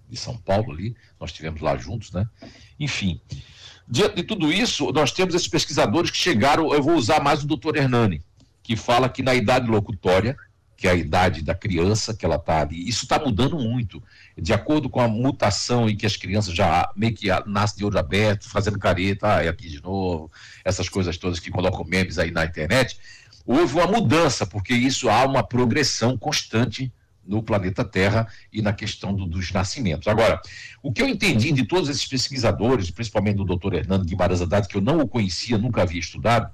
De São Paulo ali, nós estivemos lá juntos, né? Enfim, diante de tudo isso, nós temos esses pesquisadores que chegaram, eu vou usar mais o Dr. Hernani, que fala que na idade locutória, que é a idade da criança, que ela está ali, isso está mudando muito, de acordo com a mutação em que as crianças já meio que nascem de olho aberto, fazendo careta, aqui de novo, essas coisas todas que colocam memes aí na internet, houve uma mudança, porque isso há uma progressão constante no planeta Terra e na questão dos nascimentos. Agora, o que eu entendi de todos esses pesquisadores, principalmente do Dr. Hernando Guimarães Haddad, que eu não o conhecia, nunca havia estudado,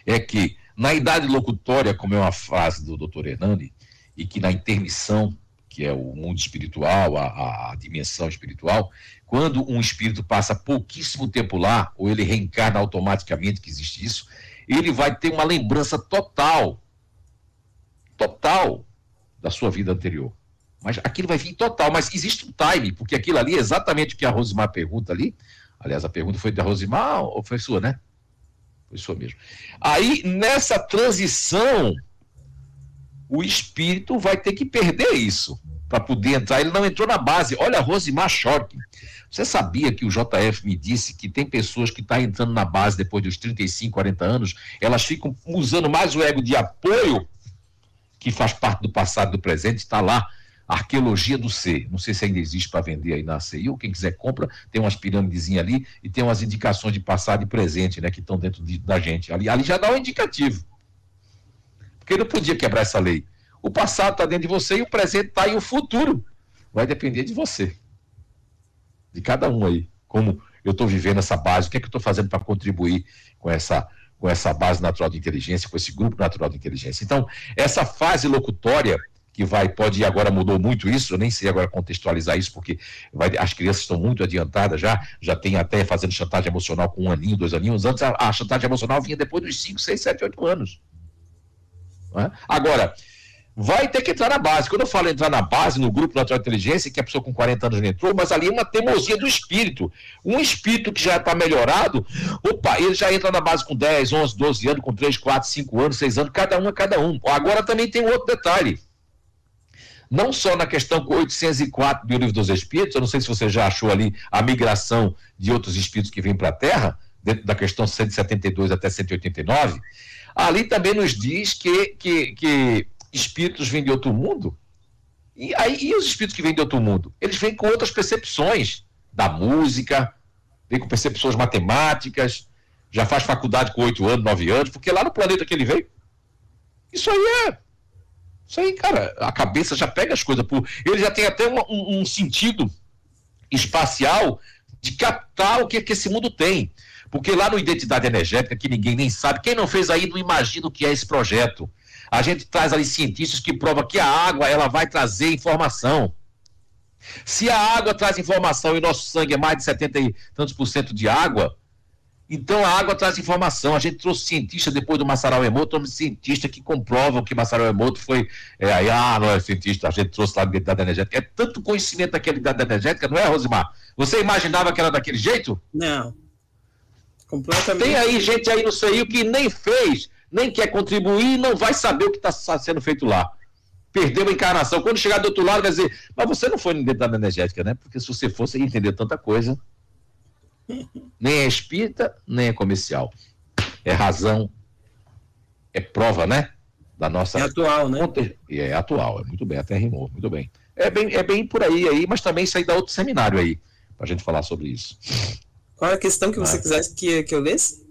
é que na idade locutória, como é uma frase do Dr. Hernani, e que na intermissão, que é o mundo espiritual, a dimensão espiritual, quando um espírito passa pouquíssimo tempo lá, ou ele reencarna automaticamente, que existe isso, ele vai ter uma lembrança total da sua vida anterior. Mas aquilo vai vir total, mas existe um time, porque aquilo ali é exatamente o que a Rosimar pergunta ali. Aliás, a pergunta foi da Rosimar ou foi sua, né? Foi sua mesmo. Aí, nessa transição, o espírito vai ter que perder isso para poder entrar. Ele não entrou na base. Olha, a Rosimar Schork. Você sabia que o JF me disse que tem pessoas que estão entrando na base depois dos 35, 40 anos, elas ficam usando mais o ego de apoio, que faz parte do passado e do presente, está lá, Arqueologia do Ser. Não sei se ainda existe para vender aí na CIU, quem quiser compra, tem umas pirâmidezinhas ali e tem umas indicações de passado e presente, né, que estão dentro da gente. Ali já dá um indicativo. Porque não podia quebrar essa lei. O passado está dentro de você e o presente está e o futuro vai depender de você. De cada um aí. Como eu estou vivendo essa base, o que é que eu estou fazendo para contribuir com essa base natural de inteligência, com esse grupo natural de inteligência. Então, essa fase locutória, que pode, agora mudou muito isso, eu nem sei agora contextualizar isso, porque as crianças estão muito adiantadas já tem até fazendo chantagem emocional com 1 aninho, 2 aninhos, antes a chantagem emocional vinha depois dos 5, 6, 7, 8 anos. Não é? Agora, vai ter que entrar na base. Quando eu falo entrar na base, no grupo natural de inteligência, que a pessoa com 40 anos não entrou, mas ali é uma teimosia do espírito. Um espírito que já está melhorado, ele já entra na base com 10, 11, 12 anos, com 3, 4, 5 anos, 6 anos, cada um. Agora também tem outro detalhe. Não só na questão 804 do Livro dos Espíritos, eu não sei se você já achou ali a migração de outros espíritos que vêm para a Terra, dentro da questão 172 até 189, ali também nos diz que espíritos vêm de outro mundo. E os espíritos que vêm de outro mundo? Eles vêm com outras percepções da música, vêm com percepções matemáticas, já faz faculdade com 8 anos, 9 anos, porque lá no planeta que ele veio, isso aí, cara, a cabeça já pega as coisas. Ele já tem até um sentido espacial de captar o que esse mundo tem. Porque lá no Identidade Energética, que ninguém nem sabe, quem não fez aí não imagina o que é esse projeto. A gente traz ali cientistas que provam que a água ela vai trazer informação. Se a água traz informação e nosso sangue é mais de 70 e tantos % de água, então a água traz informação. A gente trouxe cientista depois do Masaru Emoto, um cientista que comprova que Masaru Emoto foi... não é cientista, a gente trouxe lá a identidade energética. É tanto conhecimento daquela identidade energética, não é, Rosimar? Você imaginava que era daquele jeito? Não. Completamente. Tem aí gente aí no CEIU que nem fez, nem quer contribuir, não vai saber o que está sendo feito lá. Perdeu a encarnação. Quando chegar do outro lado, vai dizer, mas você não foi na identidade energética, né? Porque se você fosse, ia entender tanta coisa. Nem é espírita, nem é comercial. É razão, é prova, né? Da nossa... É atual, né? É atual, é muito bem, até rimou, muito bem. É bem por aí, mas também isso aí dá outro seminário aí, pra gente falar sobre isso. Qual é a questão que você quisesse que eu lesse?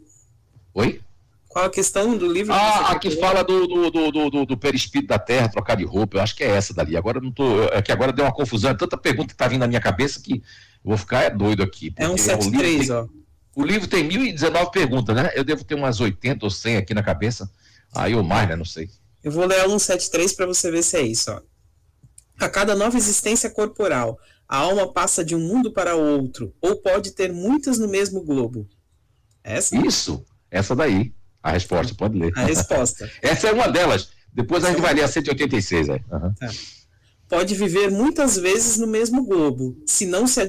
Oi? Qual a questão do livro? A que fala do perispírito da Terra, trocar de roupa, eu acho que é essa dali. Agora eu não tô. É que agora deu uma confusão, é tanta pergunta que tá vindo na minha cabeça que eu vou ficar doido aqui. É um 73, ó. O livro tem 1019 perguntas, né? Eu devo ter umas 80 ou 100 aqui na cabeça. Aí ou mais, né? Não sei. Eu vou ler 173 para você ver se é isso, ó. A cada nova existência corporal, a alma passa de um mundo para outro, ou pode ter muitas no mesmo globo. Essa? Isso, essa daí. A resposta, pode ler. A resposta. Essa é uma delas. Depois a gente vai ler a 186 aí. Uhum. Tá. Pode viver muitas vezes no mesmo globo, se não se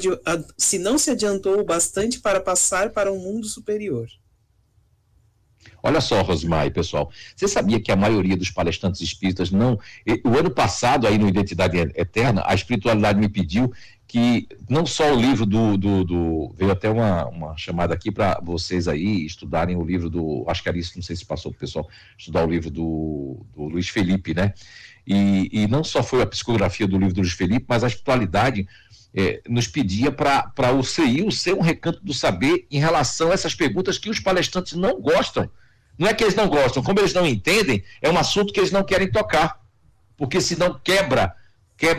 adiantou o bastante para passar para um mundo superior. Olha só, Rosimar e pessoal, você sabia que a maioria dos palestrantes espíritas não... O ano passado, aí no Identidade Eterna, a espiritualidade me pediu que não só o livro veio até uma chamada aqui para vocês aí estudarem o livro acho que era isso, não sei se passou para o pessoal, estudar o livro do Luiz Felipe, né? E não só foi a psicografia do livro do Luiz Felipe, mas a espiritualidade nos pedia para o CEIU ser um recanto do saber em relação a essas perguntas que os palestrantes não gostam. Não é que eles não gostam, como eles não entendem, é um assunto que eles não querem tocar, porque senão quebra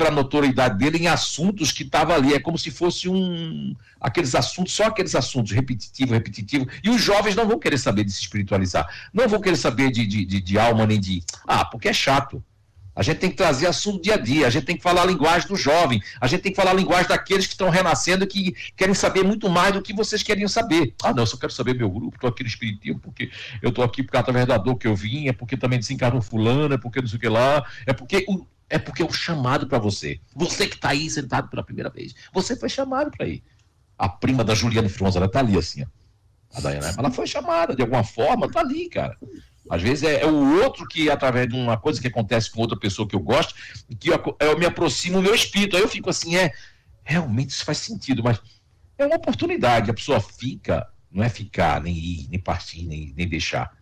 a notoriedade dele em assuntos que estavam ali, é como se fosse aqueles assuntos, só aqueles assuntos repetitivo, e os jovens não vão querer saber de se espiritualizar, não vão querer saber de alma, nem porque é chato. A gente tem que trazer assunto dia a dia, a gente tem que falar a linguagem do jovem, a gente tem que falar a linguagem daqueles que estão renascendo, que querem saber muito mais do que vocês queriam saber. Não, eu só quero saber meu grupo, estou aqui no Espiritismo, porque eu estou aqui por causa da verdade que eu vim, é porque também desencarnou fulano, é porque não sei o que lá, é porque é o chamado para você. Você que está aí sentado pela primeira vez, você foi chamado para ir. A prima da Juliane Fronza, ela está ali assim, ó. A Dayana, ela foi chamada de alguma forma, está ali, cara. Às vezes é o outro que, através de uma coisa que acontece com outra pessoa que eu gosto, que eu me aproximo do meu espírito. Aí eu fico assim, realmente isso faz sentido, mas é uma oportunidade. A pessoa fica, não é ficar, nem ir, nem partir, nem deixar.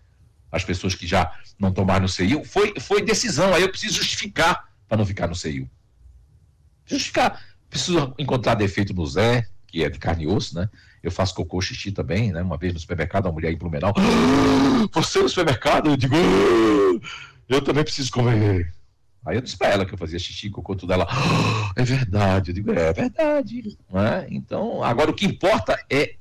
As pessoas que já não tomaram no CEIU, foi decisão. Aí eu preciso justificar para não ficar no CEIU. Justificar. Preciso encontrar defeito no Zé, que é de carne e osso, né? Eu faço cocô, xixi também, né? Uma vez no supermercado, uma mulher em Blumenau, você no supermercado? Eu digo, eu também preciso comer. Aí eu disse para ela que eu fazia xixi, cocô, tudo. Ela, é verdade. Eu digo, é verdade. Né? Então, agora o que importa é,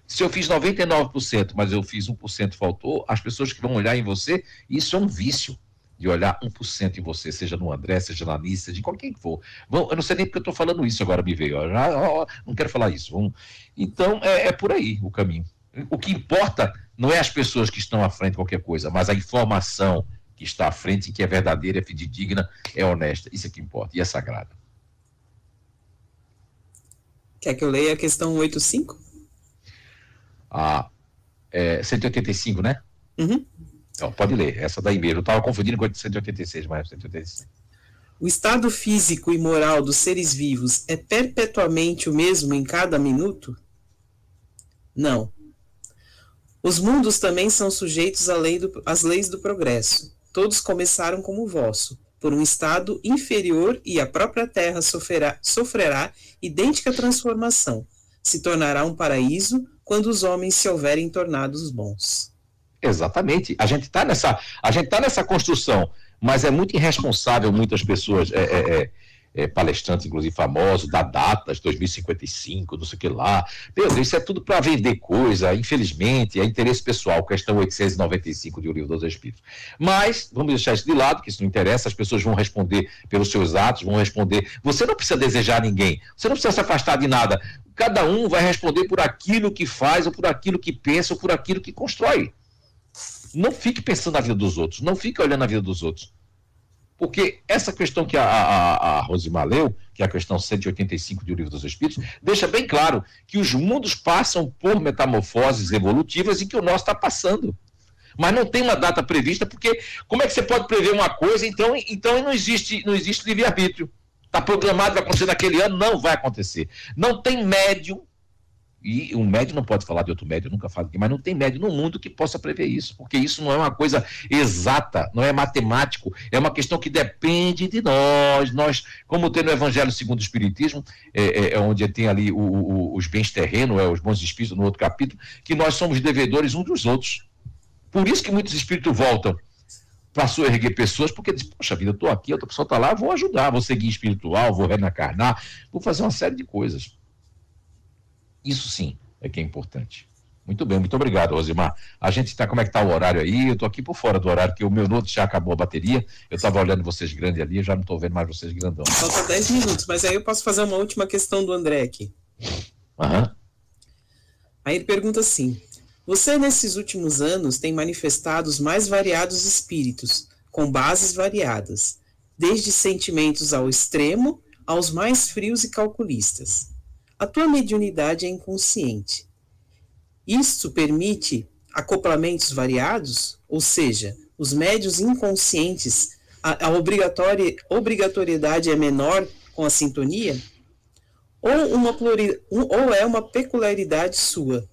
se eu fiz 99%, mas eu fiz 1%, faltou, as pessoas que vão olhar em você, isso é um vício. De olhar 1% em você, seja no André, seja na Alice, seja de qualquer que for. Eu não sei nem porque eu estou falando isso agora, me veio. Não quero falar isso. Então, é por aí o caminho. O que importa não é as pessoas que estão à frente de qualquer coisa, mas a informação que está à frente, que é verdadeira, é fidedigna, é honesta. Isso é que importa, e é sagrada. Quer que eu leia a questão 85? 185, né? Uhum. Então, pode ler, essa daí mesmo. Eu estava confundindo com 186, mas 185. O estado físico e moral dos seres vivos é perpetuamente o mesmo em cada minuto? Não. Os mundos também são sujeitos às leis do progresso. Todos começaram como o vosso, por um estado inferior, e a própria Terra sofrerá idêntica transformação. Se tornará um paraíso quando os homens se houverem tornados bons. Exatamente. A gente está nessa construção, mas é muito irresponsável muitas pessoas, palestrantes, inclusive famosos, dar datas, 2055, não sei o que lá. Meu Deus, isso é tudo para vender coisa, infelizmente, é interesse pessoal, questão 895 de O Livro dos Espíritos. Mas, vamos deixar isso de lado, que isso não interessa, as pessoas vão responder pelos seus atos, vão responder. Você não precisa desejar ninguém, você não precisa se afastar de nada. Cada um vai responder por aquilo que faz, ou por aquilo que pensa, ou por aquilo que constrói. Não fique pensando na vida dos outros, não fique olhando a vida dos outros. Porque essa questão que a Rosimar leu, que é a questão 185 de O Livro dos Espíritos, deixa bem claro que os mundos passam por metamorfoses evolutivas e que o nosso está passando. Mas não tem uma data prevista, porque como é que você pode prever uma coisa, então não existe livre-arbítrio. Está programado, vai acontecer naquele ano, não vai acontecer. Não tem médium. E um médium não pode falar de outro médium, eu nunca falo aqui, mas não tem médium no mundo que possa prever isso, porque isso não é uma coisa exata, não é matemático, é uma questão que depende de nós. Nós, como tem no Evangelho segundo o Espiritismo, onde tem ali os bens terrenos, os bons espíritos, no outro capítulo, que nós somos devedores uns dos outros. Por isso que muitos espíritos voltam para soerguer pessoas, porque dizem, poxa vida, eu estou aqui, outra pessoa está lá, vou ajudar, vou seguir espiritual, vou reencarnar, vou fazer uma série de coisas. Isso sim é que é importante. Muito bem, muito obrigado, Rosimar. A gente está, como é que está o horário aí? Eu estou aqui por fora do horário, porque o meu note já acabou a bateria. Eu estava olhando vocês grandes ali, eu já não estou vendo mais vocês grandão. Falta 10 minutos, mas aí eu posso fazer uma última questão do André aqui. Uhum. Aí ele pergunta assim: você nesses últimos anos tem manifestado os mais variados espíritos, com bases variadas, desde sentimentos ao extremo aos mais frios e calculistas. A tua mediunidade é inconsciente. Isto permite acoplamentos variados, ou seja, os médios inconscientes, a obrigatoriedade é menor com a sintonia, ou é uma peculiaridade sua,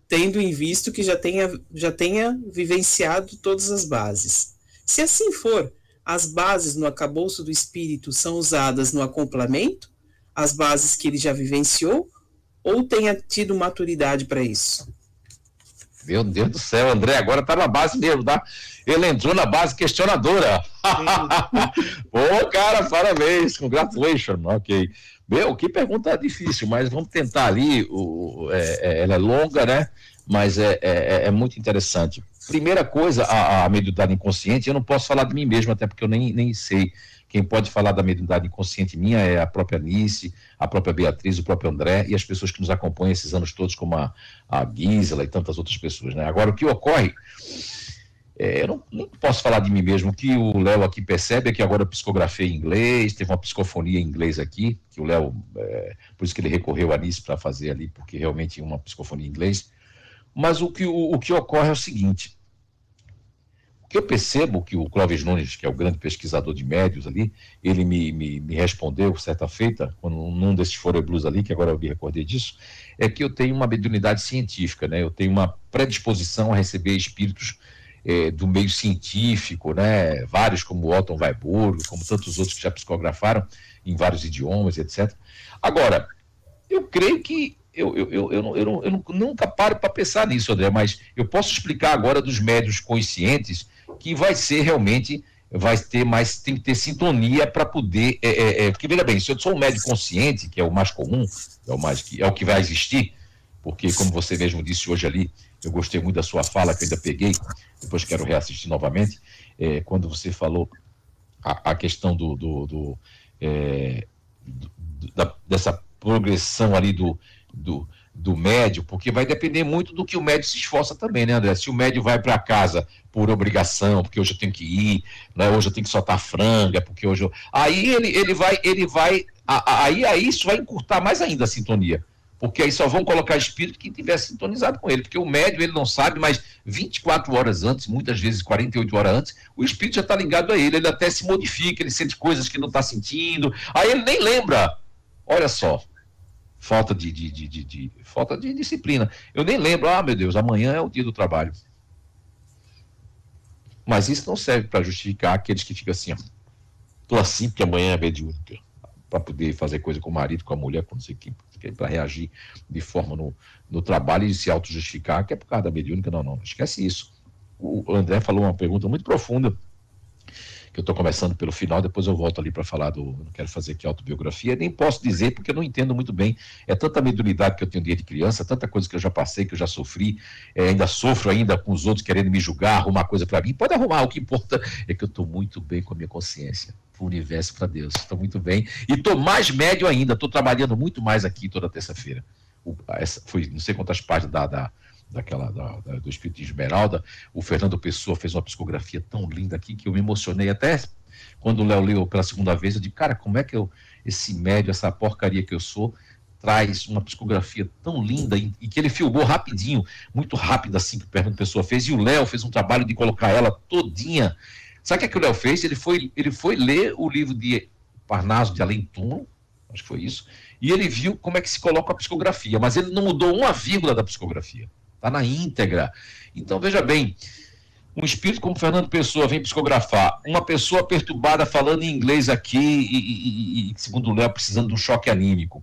tendo em vista que já tenha vivenciado todas as bases. Se assim for, as bases no acabouço do espírito são usadas no acoplamento, as bases que ele já vivenciou, ou tenha tido maturidade para isso? Meu Deus do céu, André, agora tá na base mesmo, tá? Ele entrou na base questionadora. Pô, cara, parabéns, congratulations, ok. Meu, que pergunta difícil, mas vamos tentar ali, ela é longa, né? Mas é muito interessante. Primeira coisa, a mediunidade inconsciente, eu não posso falar de mim mesmo, até porque eu nem sei. Quem pode falar da mediunidade inconsciente minha é a própria Nice, a própria Beatriz, o próprio André e as pessoas que nos acompanham esses anos todos, como a Gisela e tantas outras pessoas, né? Agora, o que ocorre, eu nem posso falar de mim mesmo. O que o Léo aqui percebe é que agora eu psicografei em inglês, teve uma psicofonia em inglês aqui, que o Léo, por isso que ele recorreu a Nice para fazer ali, porque realmente uma psicofonia em inglês. Mas o que ocorre é o seguinte: que eu percebo que o Clóvis Nunes, que é o grande pesquisador de médios ali, ele me respondeu certa feita, num desses Fore Blues ali, que agora eu me recordei disso, é que eu tenho uma mediunidade científica, né? Eu tenho uma predisposição a receber espíritos do meio científico, né? Vários como Otto Warburg, como tantos outros que já psicografaram em vários idiomas, etc. Agora, eu creio que eu nunca paro para pensar nisso, André, mas eu posso explicar agora dos médios conscientes que vai ser realmente, tem que ter sintonia para poder, porque veja bem, se eu sou um médio consciente, que é o mais comum, é o que vai existir, porque como você mesmo disse hoje ali, eu gostei muito da sua fala, que eu ainda peguei, depois quero reassistir novamente, quando você falou a questão dessa progressão ali do médio, porque vai depender muito do que o médio se esforça também, né, André? Se o médio vai para casa por obrigação, porque hoje eu tenho que ir, né? Hoje eu tenho que soltar franga, porque hoje aí ele vai, aí isso vai encurtar mais ainda a sintonia, porque aí só vão colocar espírito que tiver sintonizado com ele, porque o médio ele não sabe, mas 24 horas antes, muitas vezes 48 horas antes, o espírito já está ligado a ele até se modifica, ele sente coisas que não está sentindo, aí ele nem lembra. Olha só, falta de disciplina. Eu nem lembro, meu Deus, amanhã é o dia do trabalho. Mas isso não serve para justificar aqueles que ficam assim, tô assim porque amanhã é mediúnica, para poder fazer coisa com o marido, com a mulher, com não sei o que, para reagir de forma no trabalho e se auto-justificar, que é por causa da mediúnica. Não, esquece isso. O André falou uma pergunta muito profunda, que eu estou começando pelo final, depois eu volto ali para falar não quero fazer aqui autobiografia, nem posso dizer porque eu não entendo muito bem, é tanta mediunidade que eu tenho desde criança, tanta coisa que eu já passei, que eu já sofri, ainda sofro ainda com os outros querendo me julgar, arrumar coisa para mim, pode arrumar, o que importa é que eu estou muito bem com a minha consciência, para o universo, para Deus, estou muito bem, e estou mais médio ainda, estou trabalhando muito mais aqui toda terça-feira, foi não sei quantas páginas do Espírito de Esmeralda, o Fernando Pessoa fez uma psicografia tão linda aqui que eu me emocionei até quando o Léo leu pela segunda vez. Eu digo, cara, como é que esse médio, essa porcaria que eu sou, traz uma psicografia tão linda e que ele filmou rapidinho, muito rápido assim, que o Fernando Pessoa fez, e o Léo fez um trabalho de colocar ela todinha. Sabe o que o Léo fez? Ele foi ler o livro de Parnaso de Além Túmulo, acho que foi isso, e ele viu como é que se coloca a psicografia, mas ele não mudou uma vírgula da psicografia. Está na íntegra. Então, veja bem, um espírito como Fernando Pessoa vem psicografar, uma pessoa perturbada falando em inglês aqui e segundo o Léo, precisando de um choque anímico.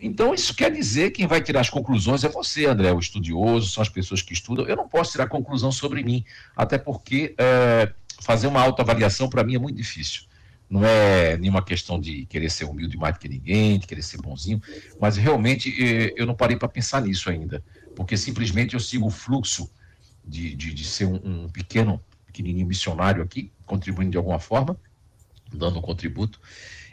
Então, isso quer dizer que quem vai tirar as conclusões é você, André, o estudioso, são as pessoas que estudam. Eu não posso tirar conclusão sobre mim, até porque fazer uma autoavaliação para mim é muito difícil. Não é nenhuma questão de querer ser humilde mais do que ninguém, de querer ser bonzinho, mas realmente eu não parei para pensar nisso ainda, porque simplesmente eu sigo o fluxo de ser um pequenininho missionário aqui, contribuindo de alguma forma, dando um contributo,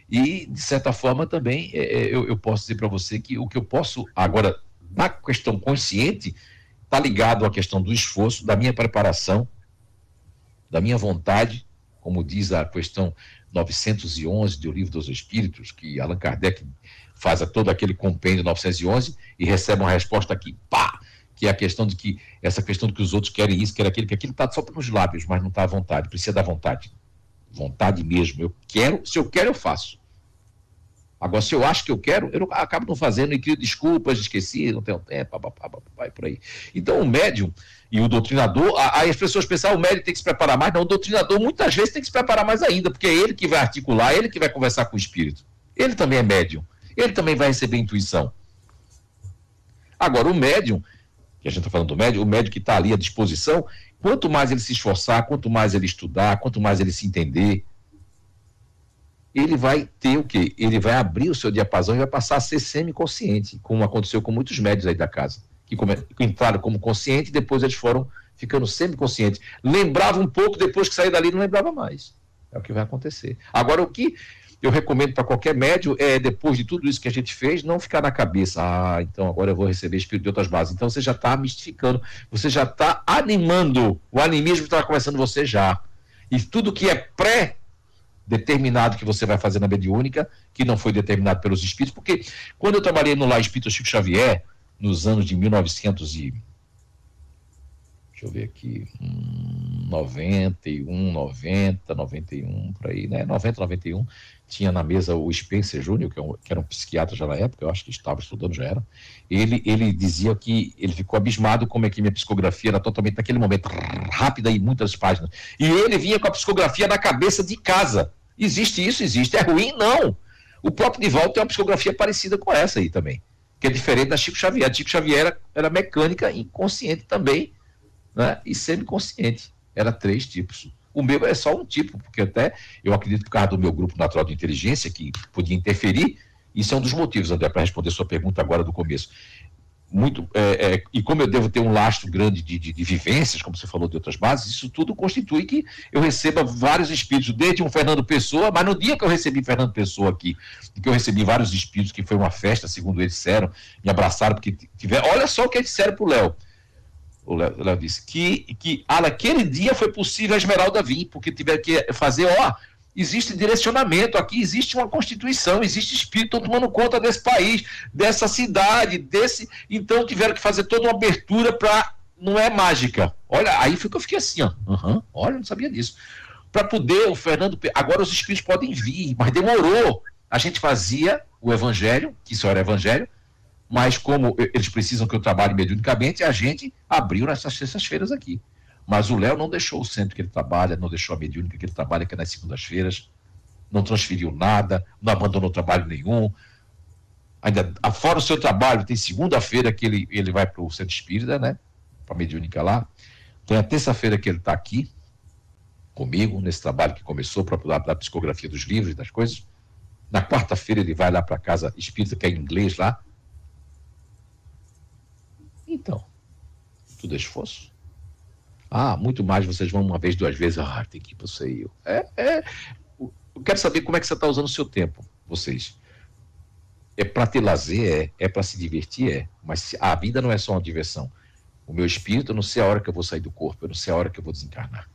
e de certa forma também eu posso dizer para você que o que eu posso, agora, na questão consciente, está ligado à questão do esforço, da minha preparação, da minha vontade, como diz a questão 911 do Livro dos Espíritos, que Allan Kardec faz todo aquele compêndio 911 e recebe uma resposta aqui, pá, que é a questão de que, essa questão de que os outros querem isso, querem aquilo, que aquilo está só nos lábios, mas não está à vontade, precisa da vontade. Vontade mesmo, eu quero, se eu quero eu faço. Agora, se eu acho que eu quero, eu acabo não fazendo e crio desculpas, esqueci, não tenho tempo, vai por aí. Então, o médium e o doutrinador, aí as pessoas pensam, o médium tem que se preparar mais. Não, o doutrinador muitas vezes tem que se preparar mais ainda, porque é ele que vai articular, ele que vai conversar com o espírito. Ele também é médium, ele também vai receber intuição. Agora, o médium, que a gente está falando do médium, o médium que está ali à disposição, quanto mais ele se esforçar, quanto mais ele estudar, quanto mais ele se entender, ele vai ter o quê? Ele vai abrir o seu diapasão e vai passar a ser semiconsciente, como aconteceu com muitos médios aí da casa, que entraram como consciente e depois eles foram ficando semiconscientes. Lembrava um pouco, depois que saiu dali não lembrava mais. É o que vai acontecer. Agora, o que eu recomendo para qualquer médium é, depois de tudo isso que a gente fez, não ficar na cabeça, então agora eu vou receber espírito de outras bases. Então você já está mistificando, você já está animando, o animismo está começando você já. E tudo que é pré-determinado que você vai fazer na mediúnica, que não foi determinado pelos espíritos, porque quando eu trabalhei no Lar Espírita Chico Xavier, nos anos de 1900 e... deixa eu ver aqui, 91, 90, 91, por aí, né? 90, 91, tinha na mesa o Spencer Júnior, que era um psiquiatra já na época, eu acho que estava estudando, já era. Ele dizia que ele ficou abismado como é que minha psicografia era totalmente naquele momento, rápida e muitas páginas. E ele vinha com a psicografia na cabeça de casa. Existe isso? Existe. É ruim? Não. O próprio Divaldo tem uma psicografia parecida com essa aí também, que é diferente da Chico Xavier. A Chico Xavier era mecânica, inconsciente também, né? E semiconsciente. Era 3 tipos. O meu é só um tipo, porque até eu acredito que por causa do meu grupo natural de inteligência, que podia interferir, isso é um dos motivos, André, para responder sua pergunta agora do começo. E como eu devo ter um lastro grande de vivências, como você falou de outras bases, isso tudo constitui que eu receba vários espíritos, desde um Fernando Pessoa, mas no dia que eu recebi Fernando Pessoa aqui, que eu recebi vários espíritos, que foi uma festa, segundo eles disseram, me abraçaram, porque tiveram, olha só o que eles disseram para o Léo. O Léo disse que naquele dia foi possível a Esmeralda vir, porque tiveram que fazer, existe direcionamento, aqui existe uma constituição, existe espírito tomando conta desse país, dessa cidade, então tiveram que fazer toda uma abertura para, não é mágica, olha, aí eu fiquei assim, olha, não sabia disso, para poder o Fernando, agora os espíritos podem vir, mas demorou, a gente fazia o evangelho, que isso era evangelho, mas como eles precisam que eu trabalhe mediunicamente, a gente abriu nessas sextas-feiras aqui. Mas o Léo não deixou o centro que ele trabalha, não deixou a mediúnica que ele trabalha, que é nas segundas-feiras, não transferiu nada, não abandonou trabalho nenhum. Ainda, fora o seu trabalho, tem segunda-feira que ele vai para o centro espírita, né? Para a mediúnica lá. Tem a terça-feira que ele está aqui, comigo, nesse trabalho que começou, para da psicografia dos livros e das coisas. Na quarta-feira ele vai lá para a casa espírita, que é em inglês lá. Então, tudo é esforço. Muito mais, vocês vão uma vez, 2 vezes, tem que ir para você e eu. Eu quero saber como é que você está usando o seu tempo, vocês. É para ter lazer? É para se divertir? Mas a vida não é só uma diversão. O meu espírito, eu não sei a hora que eu vou sair do corpo, eu não sei a hora que eu vou desencarnar.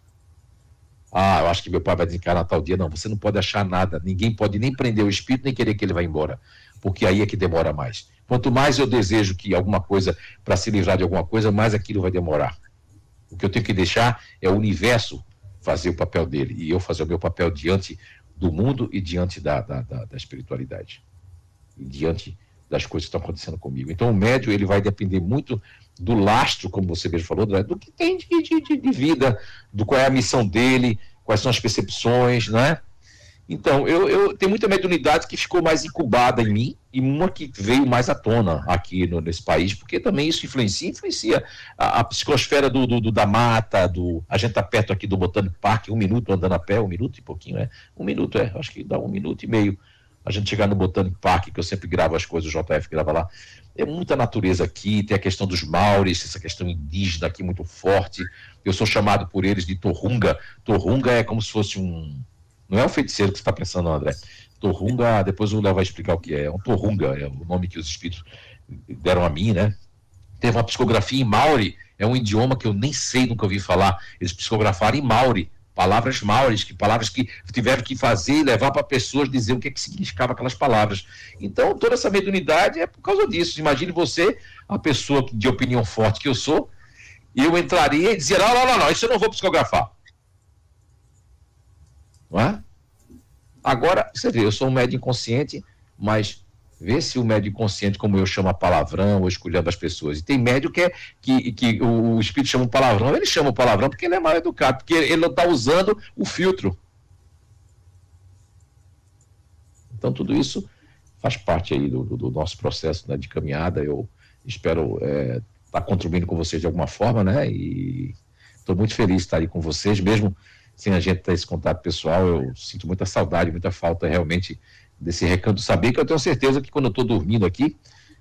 Eu acho que meu pai vai desencarnar tal dia. Não, você não pode achar nada, ninguém pode nem prender o espírito, nem querer que ele vá embora, porque aí é que demora mais. Quanto mais eu desejo que alguma coisa, para se livrar de alguma coisa, mais aquilo vai demorar. O que eu tenho que deixar é o universo fazer o papel dele, e eu fazer o meu papel diante do mundo e diante da espiritualidade, e diante das coisas que estão acontecendo comigo. Então o médium, ele vai depender muito do lastro, como você mesmo falou, do que tem de vida, do qual é a missão dele, quais são as percepções, não é? Então, eu tenho muita mediunidade que ficou mais incubada em mim, e uma que veio mais à tona aqui nesse país, porque também isso influencia a psicosfera da mata, a gente está perto aqui do Botânico Park, 1 minuto andando a pé, 1 minuto e pouquinho, 1 minuto, acho que dá 1 minuto e meio, a gente chegar no Botânico Park, que eu sempre gravo as coisas, o JF grava lá, é muita natureza aqui, tem a questão dos Maures, essa questão indígena aqui muito forte, eu sou chamado por eles de Torrunga. Torrunga é como se fosse não é o feiticeiro que você está pensando, André. Torrunga, depois o Léo vai explicar o que é. Um Torrunga, é o nome que os espíritos deram a mim, né? Teve uma psicografia em Maori, é um idioma que eu nem sei, nunca ouvi falar. Eles psicografaram em Maori, palavras maures, palavras que tiveram que fazer e levar para pessoas dizer o que significava aquelas palavras. Então, toda essa mediunidade é por causa disso. Imagine você, a pessoa de opinião forte que eu sou, e eu entraria e dizia, não, isso eu não vou psicografar. Não é? Agora, você vê, eu sou um médium inconsciente, mas vê se o médium inconsciente, como eu chamo a palavrão, ou escolhendo as pessoas. E tem médium que o espírito chama um palavrão, ele chama o palavrão porque ele é mal educado, porque ele não está usando o filtro. Então, tudo isso faz parte aí do nosso processo, né, de caminhada. Eu espero estar contribuindo com vocês de alguma forma, né? E estou muito feliz de estar aí com vocês, mesmo sem a gente ter esse contato pessoal. Eu sinto muita saudade, muita falta realmente desse recanto saber, que eu tenho certeza que quando eu estou dormindo aqui,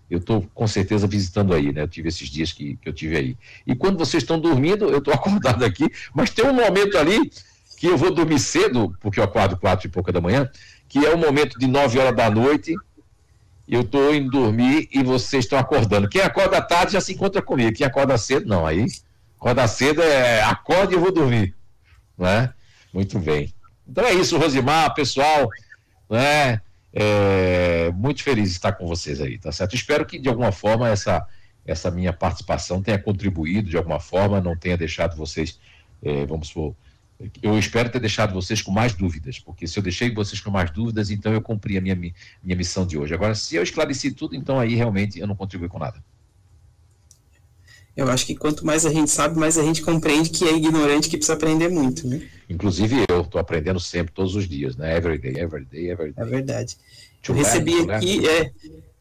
eu estou com certeza visitando aí, né? Eu tive esses dias que eu tive aí. E quando vocês estão dormindo, eu estou acordado aqui, mas tem um momento ali que eu vou dormir cedo, porque eu acordo 4 e pouca da manhã, que é o momento de 9 horas da noite, eu estou indo dormir e vocês estão acordando. Quem acorda tarde já se encontra comigo, quem acorda cedo, não. Aí, acorda cedo acorde e eu vou dormir, não é? Muito bem. Então é isso, Rosimar, pessoal, né? Muito feliz de estar com vocês aí, tá certo? Espero que de alguma forma essa minha participação tenha contribuído de alguma forma, não tenha deixado vocês, vamos supor, eu espero ter deixado vocês com mais dúvidas, porque se eu deixei vocês com mais dúvidas, então eu cumpri a minha missão de hoje. Agora, se eu esclareci tudo, então aí realmente eu não contribuí com nada. Eu acho que quanto mais a gente sabe, mais a gente compreende que é ignorante, que precisa aprender muito, né? Inclusive eu estou aprendendo sempre, todos os dias, né? Every day. É verdade.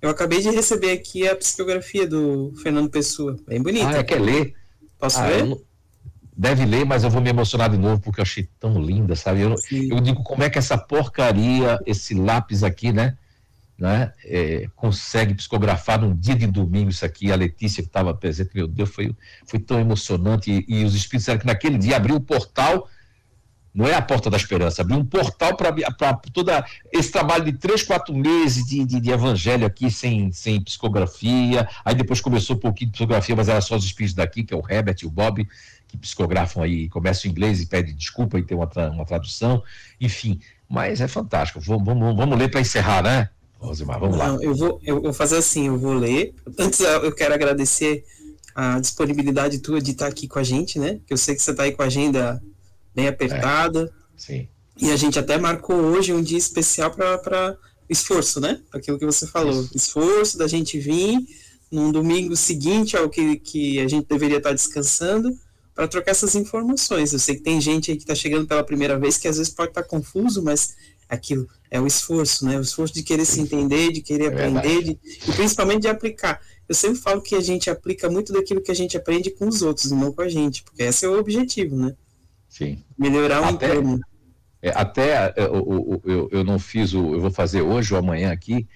Eu acabei de receber aqui a psicografia do Fernando Pessoa, bem bonita. Quer ler? Posso ler? Deve ler, mas eu vou me emocionar de novo, porque eu achei tão linda, sabe? Eu digo, como é que essa porcaria, esse lápis aqui, né? Consegue psicografar num dia de domingo isso aqui. A Letícia que estava presente, meu Deus, foi tão emocionante, e os espíritos disseram que naquele dia abriu um portal, não é a porta da esperança, abriu um portal para todo esse trabalho de 3, 4 meses de evangelho aqui sem psicografia. Aí depois começou um pouquinho de psicografia, mas era só os espíritos daqui, que é o Herbert e o Bob, que psicografam aí, começam em inglês e pedem desculpa e tem uma tradução, enfim, mas é fantástico. Vamos ler para encerrar, né, Rosimar? Vamos lá. Eu vou fazer assim, eu vou ler. Antes eu quero agradecer a disponibilidade tua de estar aqui com a gente, né? Que eu sei que você está aí com a agenda bem apertada. Sim. E a gente até marcou hoje um dia especial para esforço, né? Aquilo que você falou. Isso. Esforço da gente vir num domingo seguinte ao que a gente deveria estar descansando, para trocar essas informações. Eu sei que tem gente aí que está chegando pela primeira vez que às vezes pode estar confuso, mas aquilo é o esforço, né? O esforço de querer se entender, de querer aprender, e principalmente de aplicar. Eu sempre falo que a gente aplica muito daquilo que a gente aprende com os outros, e não com a gente, porque esse é o objetivo, né? Sim. Melhorar o entorno. Eu não fiz eu vou fazer hoje ou amanhã aqui,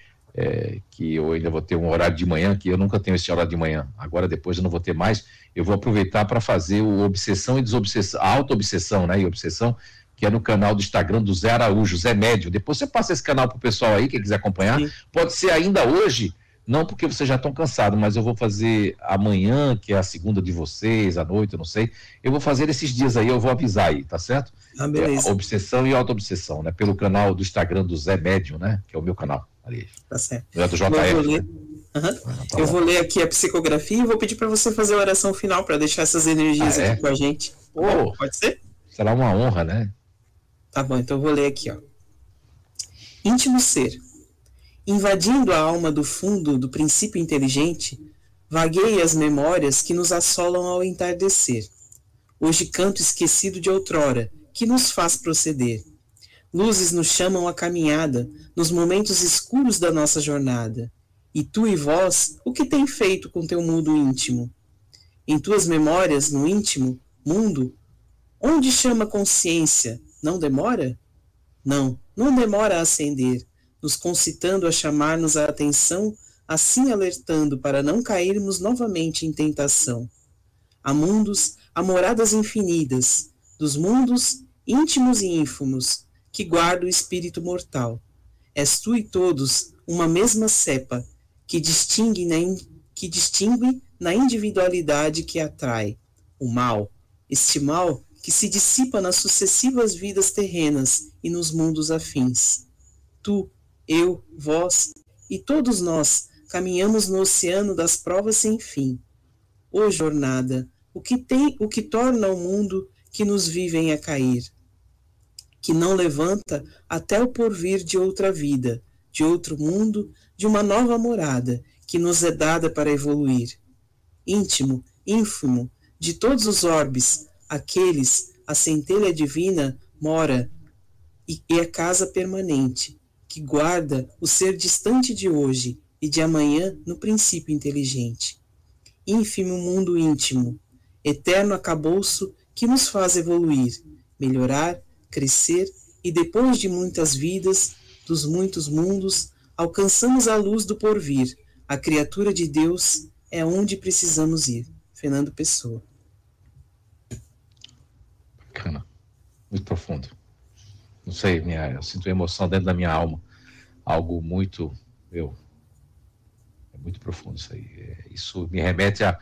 que eu ainda vou ter um horário de manhã, que eu nunca tenho esse horário de manhã. Agora, depois eu não vou ter mais. Eu vou aproveitar para fazer o Obsessão e Desobsessão, a Auto-Obsessão, né? E Obsessão, que é no canal do Instagram do Zé Araújo, Zé Médio. Depois você passa esse canal pro pessoal aí, quem quiser acompanhar. Sim. Pode ser ainda hoje, não porque vocês já estão cansados, mas eu vou fazer amanhã, que é a segunda de vocês, à noite, eu não sei. Eu vou fazer esses dias aí, eu vou avisar aí, tá certo? Beleza. Obsessão e Auto-Obsessão, né? Pelo canal do Instagram do Zé Médio, né? Que é o meu canal. Ali. Tá certo. É do JF, eu vou ler aqui a psicografia e vou pedir para você fazer a oração final para deixar essas energias aqui com a gente. Pode ser? Será uma honra, né? Tá bom, então eu vou ler aqui, ó. Íntimo ser, invadindo a alma do fundo do princípio inteligente, vagueia as memórias que nos assolam ao entardecer. Hoje canto esquecido de outrora, que nos faz proceder. Luzes nos chamam à caminhada, nos momentos escuros da nossa jornada. E tu e vós, o que tem feito com teu mundo íntimo? Em tuas memórias, no íntimo mundo, onde chama a consciência, não demora? Não demora a acender, nos concitando a chamar-nos a atenção, assim alertando para não cairmos novamente em tentação. Há mundos, há moradas infinidas, dos mundos íntimos e ínfimos, que guarda o espírito mortal. És tu e todos uma mesma cepa, que distingue na individualidade que atrai o mal, este mal que se dissipa nas sucessivas vidas terrenas e nos mundos afins. Tu, eu, vós e todos nós caminhamos no oceano das provas sem fim. Ô jornada, o que torna o mundo que nos vivem a cair, que não levanta até o porvir de outra vida, de outro mundo, de uma nova morada, que nos é dada para evoluir. Íntimo, ínfimo, de todos os orbes, aqueles, a centelha divina mora e é casa permanente, que guarda o ser distante de hoje e de amanhã no princípio inteligente. Ínfimo mundo íntimo, eterno acabouço que nos faz evoluir, melhorar, crescer e depois de muitas vidas, dos muitos mundos, alcançamos a luz do porvir. A criatura de Deus é onde precisamos ir. Fernando Pessoa. Bacana. Muito profundo. Não sei, eu sinto emoção dentro da minha alma. Algo muito, é muito profundo isso aí. Isso me remete a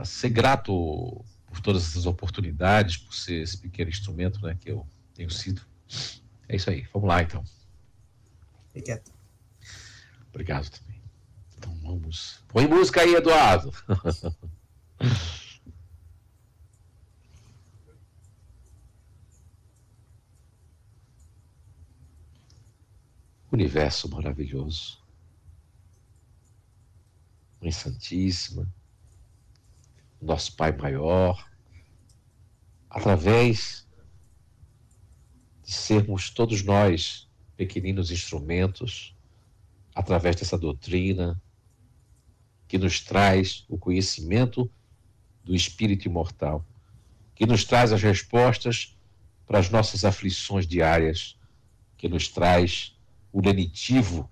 ser grato por todas essas oportunidades, por ser esse pequeno instrumento, né, que eu tenho sido. É isso aí. Vamos lá, então. Obrigado. Obrigado também. Então vamos. Põe música aí, Eduardo. Universo maravilhoso. Mãe Santíssima, nosso Pai Maior, através de sermos todos nós pequeninos instrumentos, através dessa doutrina que nos traz o conhecimento do Espírito imortal, que nos traz as respostas para as nossas aflições diárias, que nos traz o lenitivo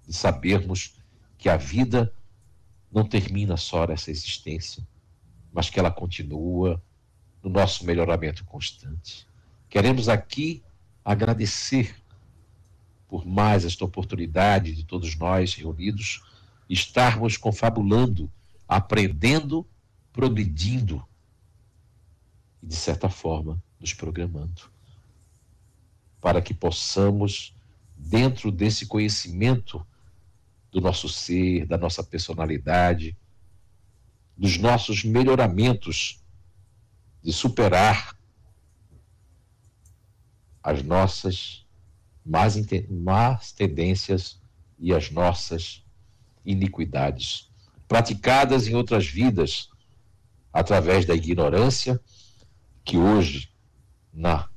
de sabermos que a vida não termina só nessa existência, mas que ela continua no nosso melhoramento constante. Queremos aqui agradecer por mais esta oportunidade de todos nós reunidos estarmos confabulando, aprendendo, progredindo e, de certa forma, nos programando para que possamos, dentro desse conhecimento do nosso ser, da nossa personalidade, dos nossos melhoramentos, de superar as nossas más tendências e as nossas iniquidades, praticadas em outras vidas, através da ignorância, que hoje, na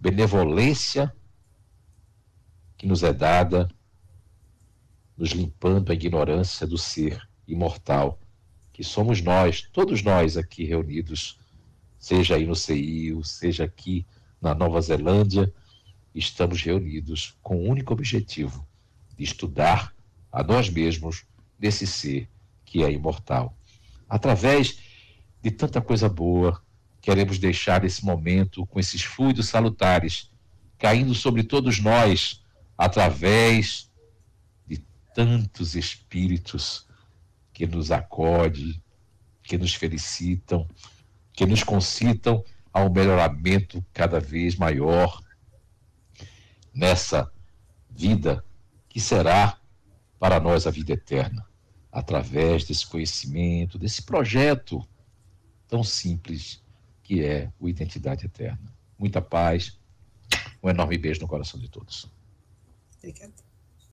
benevolência que nos é dada, nos limpando a ignorância do ser imortal, que somos nós, todos nós aqui reunidos, seja aí no CIO, seja aqui na Nova Zelândia, estamos reunidos com o único objetivo de estudar a nós mesmos desse ser que é imortal. Através de tanta coisa boa, queremos deixar esse momento com esses fluidos salutares caindo sobre todos nós, através de tantos espíritos que nos acodem, que nos felicitam, que nos concitam a um melhoramento cada vez maior nessa vida que será para nós a vida eterna, através desse conhecimento, desse projeto tão simples que é o Identidade Eterna. Muita paz, um enorme beijo no coração de todos. Obrigada.